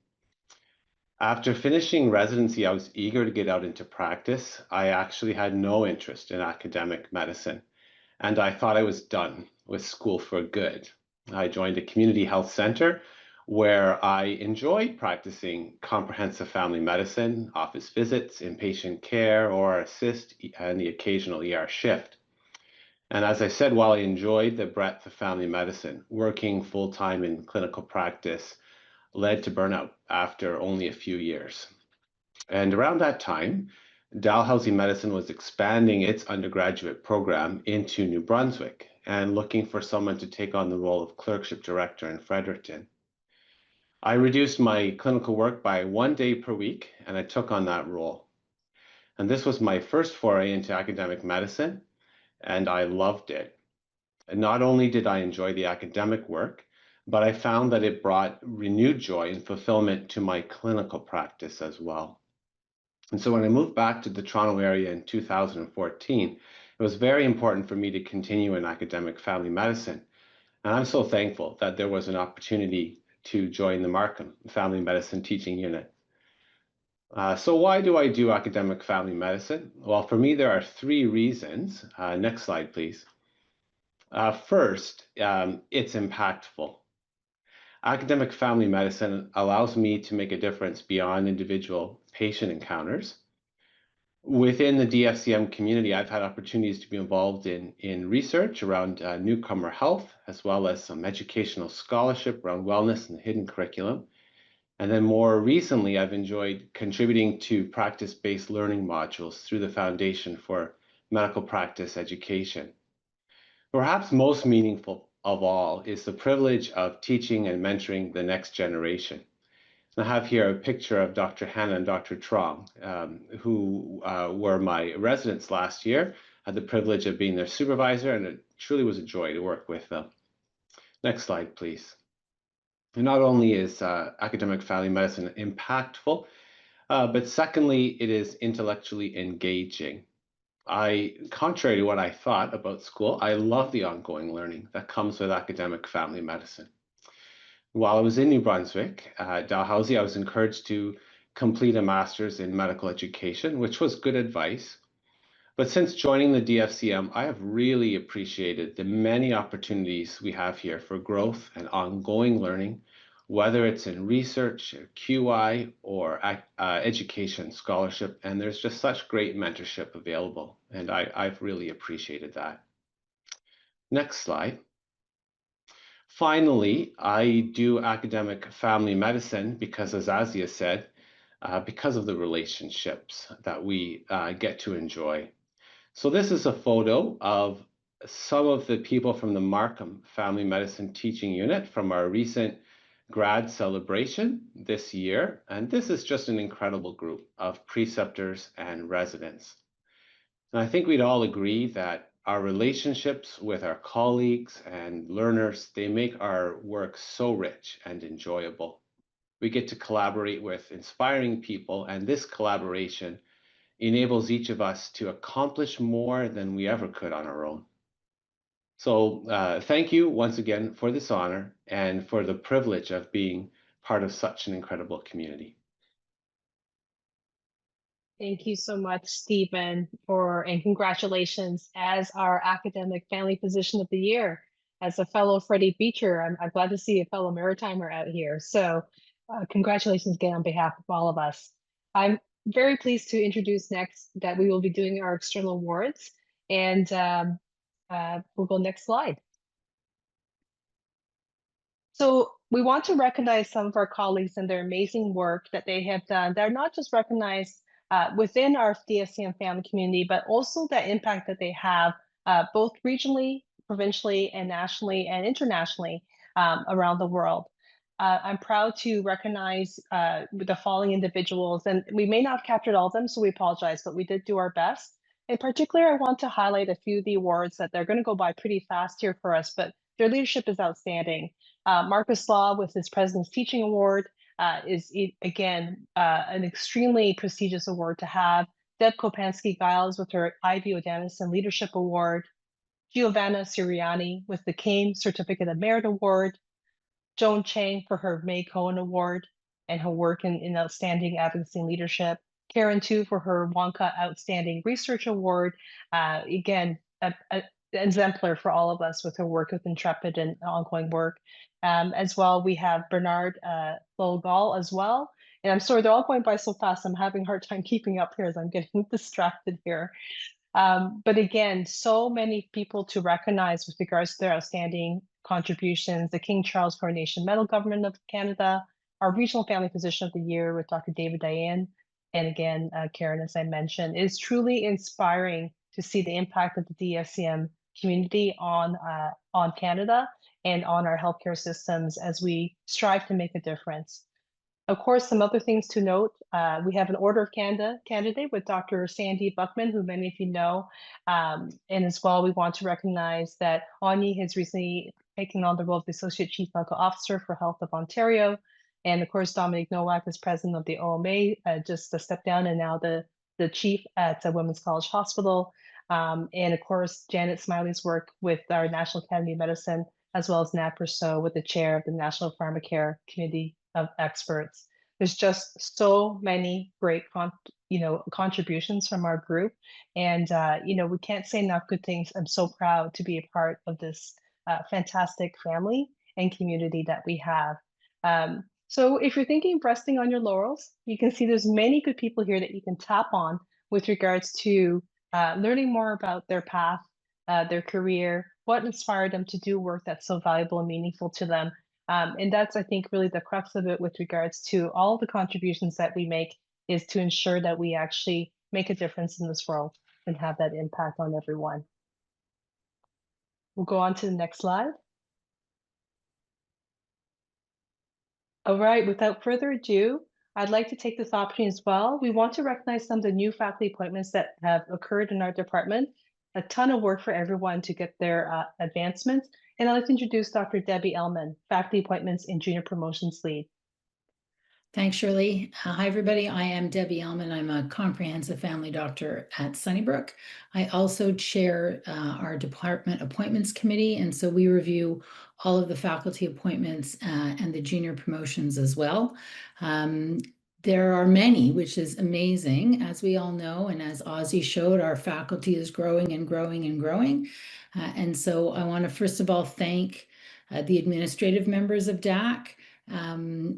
After finishing residency, I was eager to get out into practice. I actually had no interest in academic medicine, and I thought I was done with school for good. I joined a community health center where I enjoyed practicing comprehensive family medicine, office visits, inpatient care, or assist in the occasional ER shift. And as I said, while I enjoyed the breadth of family medicine, working full-time in clinical practice led to burnout after only a few years. And around that time, Dalhousie Medicine was expanding its undergraduate program into New Brunswick and looking for someone to take on the role of clerkship director in Fredericton. I reduced my clinical work by 1 day per week, and I took on that role. And this was my first foray into academic medicine, and I loved it. Not only did I enjoy the academic work, but I found that it brought renewed joy and fulfillment to my clinical practice as well. And so when I moved back to the Toronto area in 2014, it was very important for me to continue in academic family medicine. And I'm so thankful that there was an opportunity to join the Markham Family Medicine Teaching Unit. So why do I do academic family medicine? Well, for me, there are three reasons. Next slide, please. First, it's impactful. Academic family medicine allows me to make a difference beyond individual patient encounters. Within the DFCM community, I've had opportunities to be involved in research around newcomer health, as well as some educational scholarship around wellness and hidden curriculum. And then more recently, I've enjoyed contributing to practice-based learning modules through the Foundation for Medical Practice Education. Perhaps most meaningful of all is the privilege of teaching and mentoring the next generation. I have here a picture of Dr. Hannah and Dr. Trong, who were my residents last year. I had the privilege of being their supervisor, and it truly was a joy to work with them. Next slide, please. And not only is academic family medicine impactful, but secondly, it is intellectually engaging. Contrary to what I thought about school, I love the ongoing learning that comes with academic family medicine. While I was in New Brunswick at Dalhousie, I was encouraged to complete a master's in medical education, which was good advice. But since joining the DFCM, I have really appreciated the many opportunities we have here for growth and ongoing learning, whether it's in research, QI, or education scholarship. And there's just such great mentorship available. And I've really appreciated that. Next slide. Finally, I do academic family medicine because, as Azia said, because of the relationships that we get to enjoy. So this is a photo of some of the people from the Markham Family Medicine Teaching Unit from our recent grad celebration this year. And this is just an incredible group of preceptors and residents. And I think we'd all agree that our relationships with our colleagues and learners, they make our work so rich and enjoyable. We get to collaborate with inspiring people, and this collaboration enables each of us to accomplish more than we ever could on our own. So thank you once again for this honor and for the privilege of being part of such an incredible community. Thank you so much, Stephen, and congratulations as our Academic Family Physician of the Year. As a fellow Freddie Beecher, I'm glad to see a fellow Maritimer out here. So congratulations again on behalf of all of us. I'm very pleased to introduce next that we will be doing our external awards. And we'll go next slide. So we want to recognize some of our colleagues and their amazing work that they have done. They're not just recognized within our DFCM family community, but also the impact that they have both regionally, provincially, and nationally and internationally around the world. I'm proud to recognize the following individuals, and we may not have captured all of them, so we apologize, but we did do our best. In particular, I want to highlight a few of the awards that they're going to go by pretty fast here for us, but their leadership is outstanding. Marcus Law with his President's Teaching Award is, again, an extremely prestigious award to have. Deb Kopansky-Giles with her Ivy O'Dennison Leadership Award. Giovanna Siriani with the Kane Certificate of Merit Award. Joan Chang for her May Cohen Award and her work in outstanding advocacy and leadership. Karen Tu for her Wonka Outstanding Research Award. Again, an exemplar for all of us with her work with Intrepid and ongoing work. As well, we have Bernard Logal as well. And I'm sorry, they're all going by so fast. I'm having a hard time keeping up here as I'm getting distracted here. But again, so many people to recognize with regards to their outstanding contributions. The King Charles Coronation Medal Government of Canada, our Regional Family Physician of the Year with Dr. David Dayan, and again, Karen, as I mentioned. It is truly inspiring to see the impact of the DFCM community on Canada and on our healthcare systems as we strive to make a difference. Of course, some other things to note, we have an Order of Canada candidate with Dr. Sandy Buckman, who many of you know. And as well, we want to recognize that Anya has recently taken on the role of the Associate Chief Medical Officer for Health of Ontario. And of course, Dominic Nowak is president of the OMA, just a step down, and now the chief at Women's College Hospital. And of course, Janet Smiley's work with our National Academy of Medicine, as well as Nat Brousseau with the chair of the National Pharmacare Committee of Experts. There's just so many great contributions from our group, and we can't say enough good things. I'm so proud to be a part of this fantastic family and community that we have. So if you're thinking of resting on your laurels, you can see there's many good people here that you can tap on with regards to learning more about their path, their career, what inspired them to do work that's so valuable and meaningful to them. And that's, I think, really the crux of it with regards to all the contributions that we make, is to ensure that we actually make a difference in this world and have that impact on everyone. We'll go on to the next slide. All right, without further ado, I'd like to take this opportunity as well. We want to recognize some of the new faculty appointments that have occurred in our department. A ton of work for everyone to get their advancements. And I'd like to introduce Dr. Debbie Ellman, Faculty Appointments and Junior Promotions Lead. Thanks, Shirley. Hi, everybody. I am Debbie Ellman. I'm a comprehensive family doctor at Sunnybrook. I also chair our department appointments committee, and so we review all of the faculty appointments and the junior promotions as well. There are many, which is amazing. As we all know, and as Ozzy showed, our faculty is growing and growing and growing. And so I want to first of all thank the administrative members of DAC.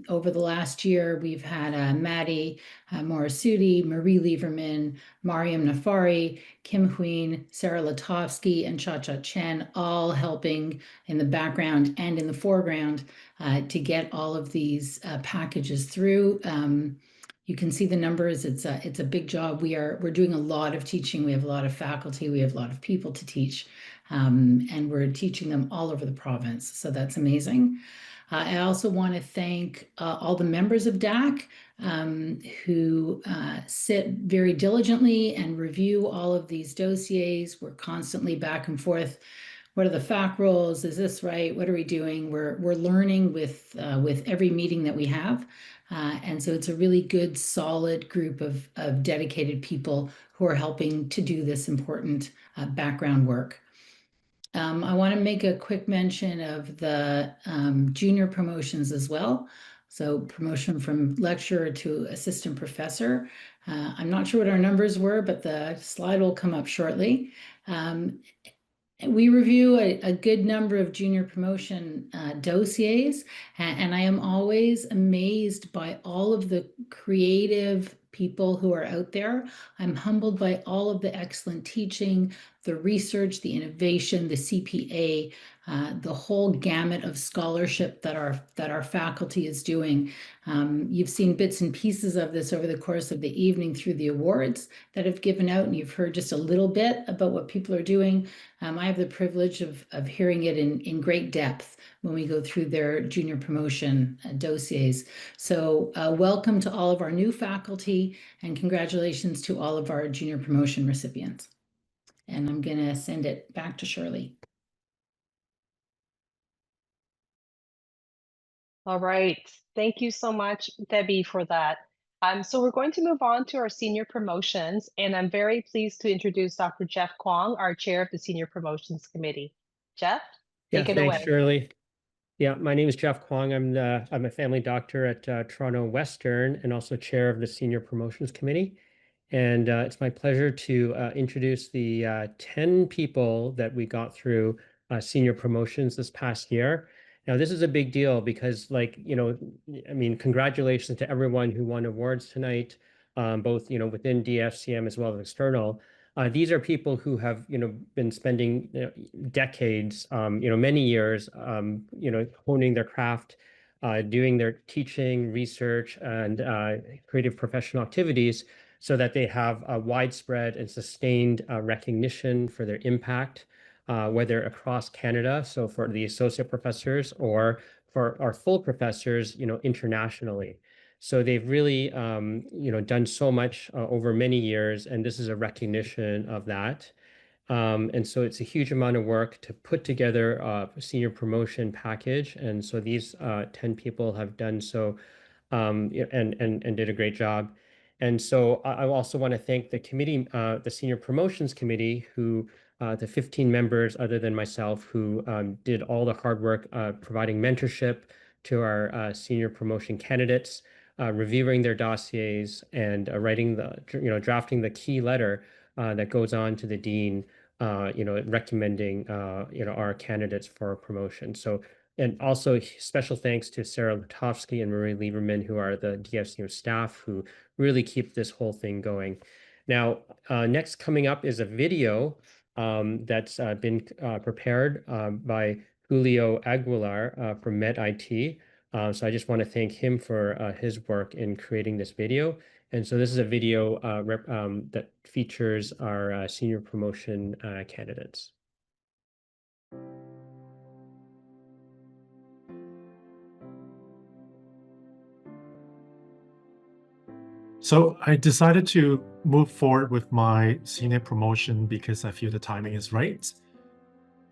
Over the last year, we've had Maddie Morisuti, Marie Lieberman, Mariam Nafari, Kim Huyen, Sarah Latovsky, and Cha-Cha Chen, all helping in the background and in the foreground to get all of these packages through. You can see the numbers. It's a big job. We're doing a lot of teaching. We have a lot of faculty. We have a lot of people to teach, and we're teaching them all over the province. So that's amazing. I also want to thank all the members of DAC who sit very diligently and review all of these dossiers. We're constantly back and forth. What are the FAC roles? Is this right? What are we doing? We're learning with every meeting that we have. And so it's a really good, solid group of dedicated people who are helping to do this important background work. I want to make a quick mention of the junior promotions as well. So promotion from lecturer to assistant professor. I'm not sure what our numbers were, but the slide will come up shortly. We review a good number of junior promotion dossiers, and I am always amazed by all of the creative people who are out there. I'm humbled by all of the excellent teaching, the research, the innovation, the CPA, the whole gamut of scholarship that our faculty is doing. You've seen bits and pieces of this over the course of the evening through the awards that have given out, and you've heard just a little bit about what people are doing. I have the privilege of hearing it in great depth when we go through their junior promotion dossiers. So welcome to all of our new faculty, and congratulations to all of our junior promotion recipients. And I'm going to send it back to Shirley. All right. Thank you so much, Debbie, for that. So we're going to move on to our senior promotions, and I'm very pleased to introduce Dr. Jeff Kwong, our chair of the Senior Promotions Committee. Jeff, take it away. Thanks, Shirley. Yeah, my name is Jeff Kwong. I'm a family doctor at Toronto Western and also chair of the Senior Promotions Committee. And it's my pleasure to introduce the 10 people that we got through senior promotions this past year. Now, this is a big deal because, congratulations to everyone who won awards tonight, both, within DFCM as well as external. These are people who have, been spending decades, many years, honing their craft, doing their teaching, research, and creative professional activities so that they have a widespread and sustained recognition for their impact, whether across Canada, so for the associate professors, or for our full professors, internationally. So they've really, done so much over many years, and this is a recognition of that. And so it's a huge amount of work to put together a senior promotion package. And so these 10 people have done so and did a great job. And so I also want to thank the committee, the Senior Promotions Committee, the 15 members other than myself who did all the hard work providing mentorship to our senior promotion candidates, reviewing their dossiers and drafting the key letter that goes on to the dean, recommending, our candidates for promotion. So, and also special thanks to Sarah Lutovsky and Marie Lieberman, who are the DFCM staff who really keep this whole thing going. Now, next coming up is a video that's been prepared by Julio Aguilar from MedIT. So I just want to thank him for his work in creating this video. And so this is a video that features our senior promotion candidates. So I decided to move forward with my senior promotion because I feel the timing is right.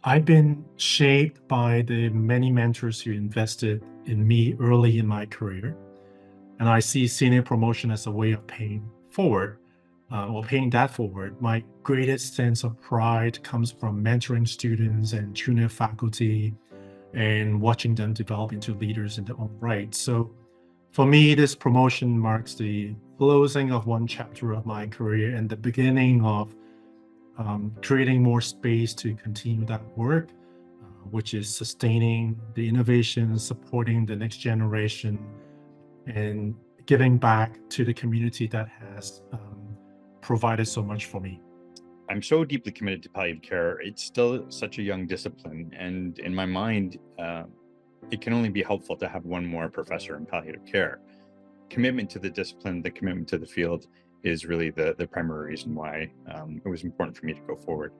I've been shaped by the many mentors who invested in me early in my career. And I see senior promotion as a way of paying that forward. My greatest sense of pride comes from mentoring students and junior faculty and watching them develop into leaders in their own right. So for me, this promotion marks the closing of one chapter of my career and the beginning of creating more space to continue that work, which is sustaining the innovation, supporting the next generation, and giving back to the community that has provided so much for me. I'm so deeply committed to palliative care. It's still such a young discipline. And in my mind, it can only be helpful to have one more professor in palliative care. Commitment to the discipline, the commitment to the field is really the primary reason why it was important for me to go forward.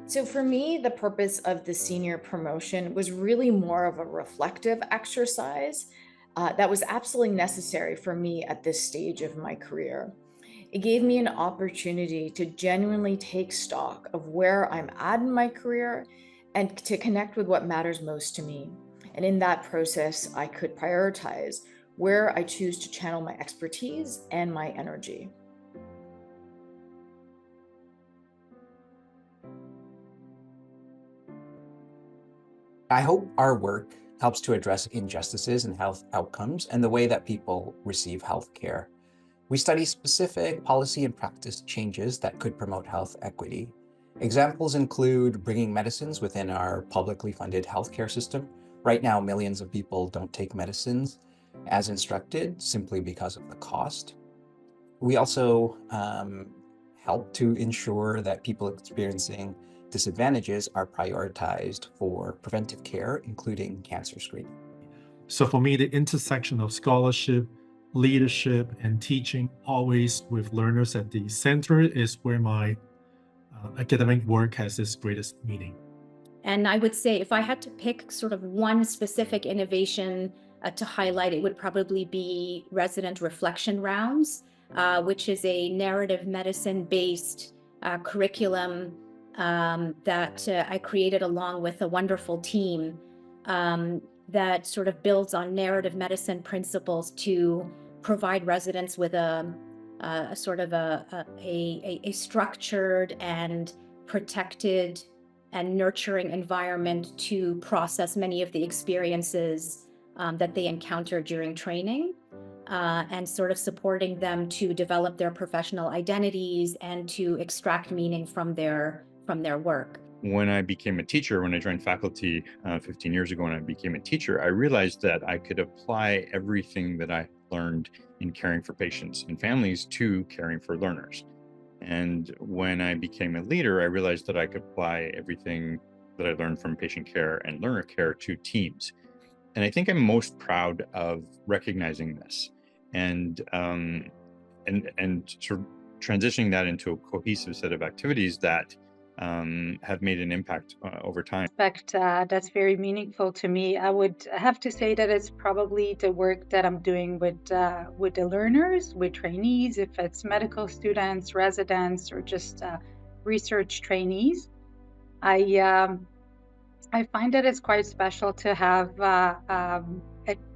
So for me, the purpose of the senior promotion was really more of a reflective exercise that was absolutely necessary for me at this stage of my career. It gave me an opportunity to genuinely take stock of where I'm at in my career and to connect with what matters most to me. And in that process, I could prioritize where I choose to channel my expertise and my energy. I hope our work helps to address injustices in health outcomes and the way that people receive health care. We study specific policy and practice changes that could promote health equity. Examples include bringing medicines within our publicly funded healthcare system. Right now, millions of people don't take medicines as instructed simply because of the cost. We also help to ensure that people experiencing disadvantages are prioritized for preventive care, including cancer screening. So for me, the intersection of scholarship, leadership, and teaching, always with learners at the center, is where my academic work has its greatest meaning. And I would say if I had to pick sort of one specific innovation to highlight, it would probably be resident reflection rounds, which is a narrative medicine-based curriculum that I created along with a wonderful team that sort of builds on narrative medicine principles to provide residents with a structured and protected and nurturing environment to process many of the experiences that they encounter during training, and sort of supporting them to develop their professional identities and to extract meaning from their work. When I became a teacher, when I joined faculty 15 years ago, when I became a teacher, I realized that I could apply everything that I learned in caring for patients and families to caring for learners. And when I became a leader, I realized that I could apply everything that I learned from patient care and learner care to teams. And I think I'm most proud of recognizing this and sort of transitioning that into a cohesive set of activities that have made an impact over time. That's very meaningful to me. I would have to say that it's probably the work that I'm doing with the learners, with trainees, if it's medical students, residents, or just research trainees. I find that it's quite special to have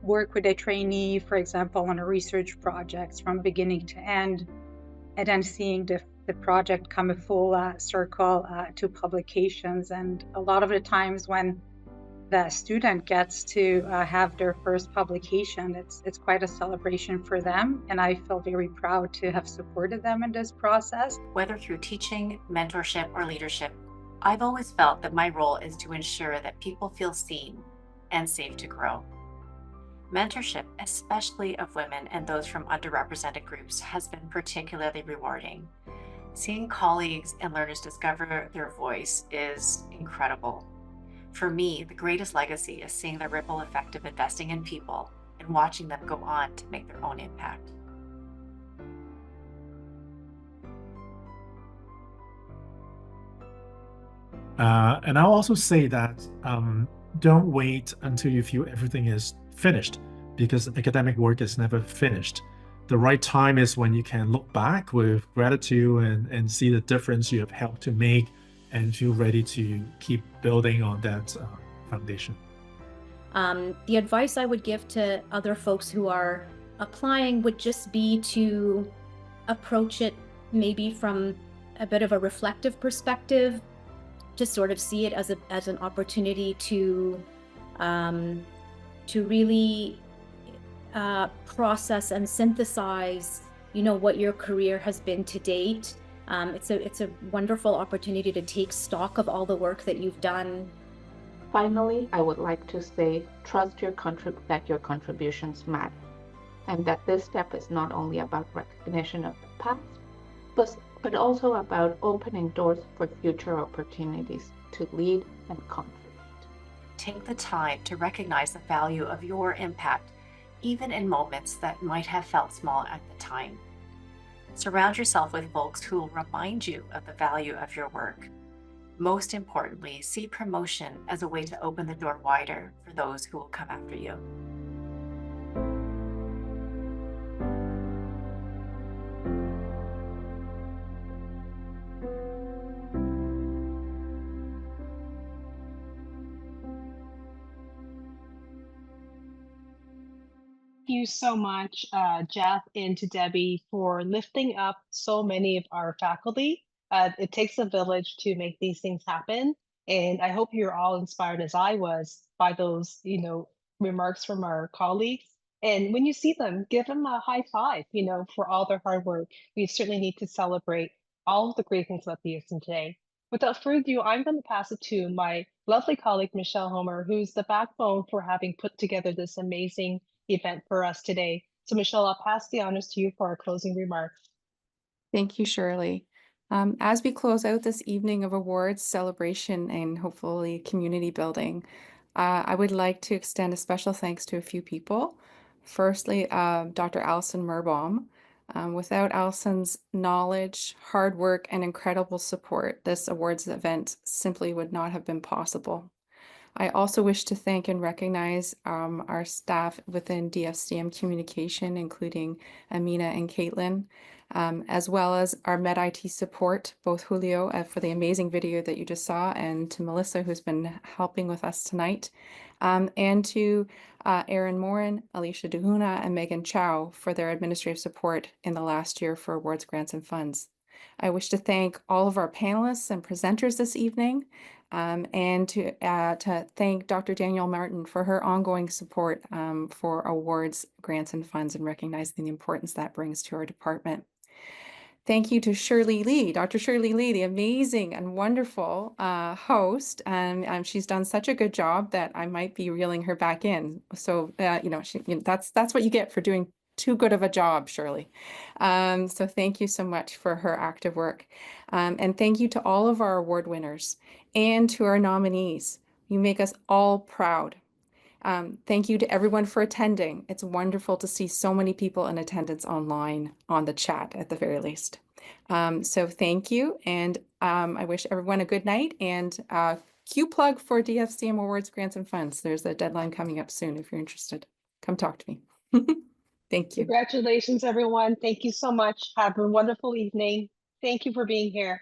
work with a trainee, for example, on a research project from beginning to end, and then seeing the project come a full circle to publications. And a lot of the times when the student gets to have their first publication, it's quite a celebration for them. And I feel very proud to have supported them in this process. Whether through teaching, mentorship, or leadership, I've always felt that my role is to ensure that people feel seen and safe to grow. Mentorship, especially of women and those from underrepresented groups, has been particularly rewarding. Seeing colleagues and learners discover their voice is incredible. For me, the greatest legacy is seeing the ripple effect of investing in people and watching them go on to make their own impact. And I'll also say that don't wait until you feel everything is finished, because academic work is never finished. The right time is when you can look back with gratitude and see the difference you have helped to make and feel ready to keep building on that foundation. The advice I would give to other folks who are applying would just be to approach it maybe from a bit of a reflective perspective, to sort of see it as an opportunity to really process and synthesize, what your career has been to date. It's a wonderful opportunity to take stock of all the work that you've done. Finally, I would like to say, trust that your contributions matter, and that this step is not only about recognition of the past, but also about opening doors for future opportunities to lead and contribute. Take the time to recognize the value of your impact, even in moments that might have felt small at the time. Surround yourself with folks who will remind you of the value of your work. Most importantly, see promotion as a way to open the door wider for those who will come after you. You so much, Jeff, and to Debbie for lifting up so many of our faculty. It takes a village to make these things happen. And I hope you're all inspired as I was by those, remarks from our colleagues. And when you see them, give them a high five, for all their hard work. We certainly need to celebrate all of the great things about the DFCM today. Without further ado, I'm going to pass it to my lovely colleague, Michelle Homer, who's the backbone for having put together this amazing event for us today. So Michelle, I'll pass the honors to you for our closing remarks. Thank you, Shirley. As we close out this evening of awards, celebration, and hopefully community building, I would like to extend a special thanks to a few people. Firstly, Dr. Alison Merbaum. Without Alison's knowledge, hard work, and incredible support, this awards event simply would not have been possible. I also wish to thank and recognize our staff within DFCM Communication, including Amina and Caitlin, as well as our MedIT support, both Julio for the amazing video that you just saw, and to Melissa, who's been helping with us tonight, and to Erin Morin, Alicia Dahuna, and Megan Chow for their administrative support in the last year for awards, grants, and funds. I wish to thank all of our panelists and presenters this evening, and to thank Dr. Danielle Martin for her ongoing support for awards, grants, and funds, and recognizing the importance that brings to our department. Thank you to Shirley Lee, Dr. Shirley Lee, the amazing and wonderful host. She's done such a good job that I might be reeling her back in. So, that's what you get for doing too good of a job, Shirley. So thank you so much for her active work. And thank you to all of our award winners and to our nominees. You make us all proud. Thank you to everyone for attending. It's wonderful to see so many people in attendance online on the chat at the very least. So thank you, and I wish everyone a good night, and Q plug for DFCM Awards, Grants, and Funds. There's a deadline coming up soon if you're interested. Come talk to me. Thank you. Congratulations, everyone. Thank you so much. Have a wonderful evening. Thank you for being here.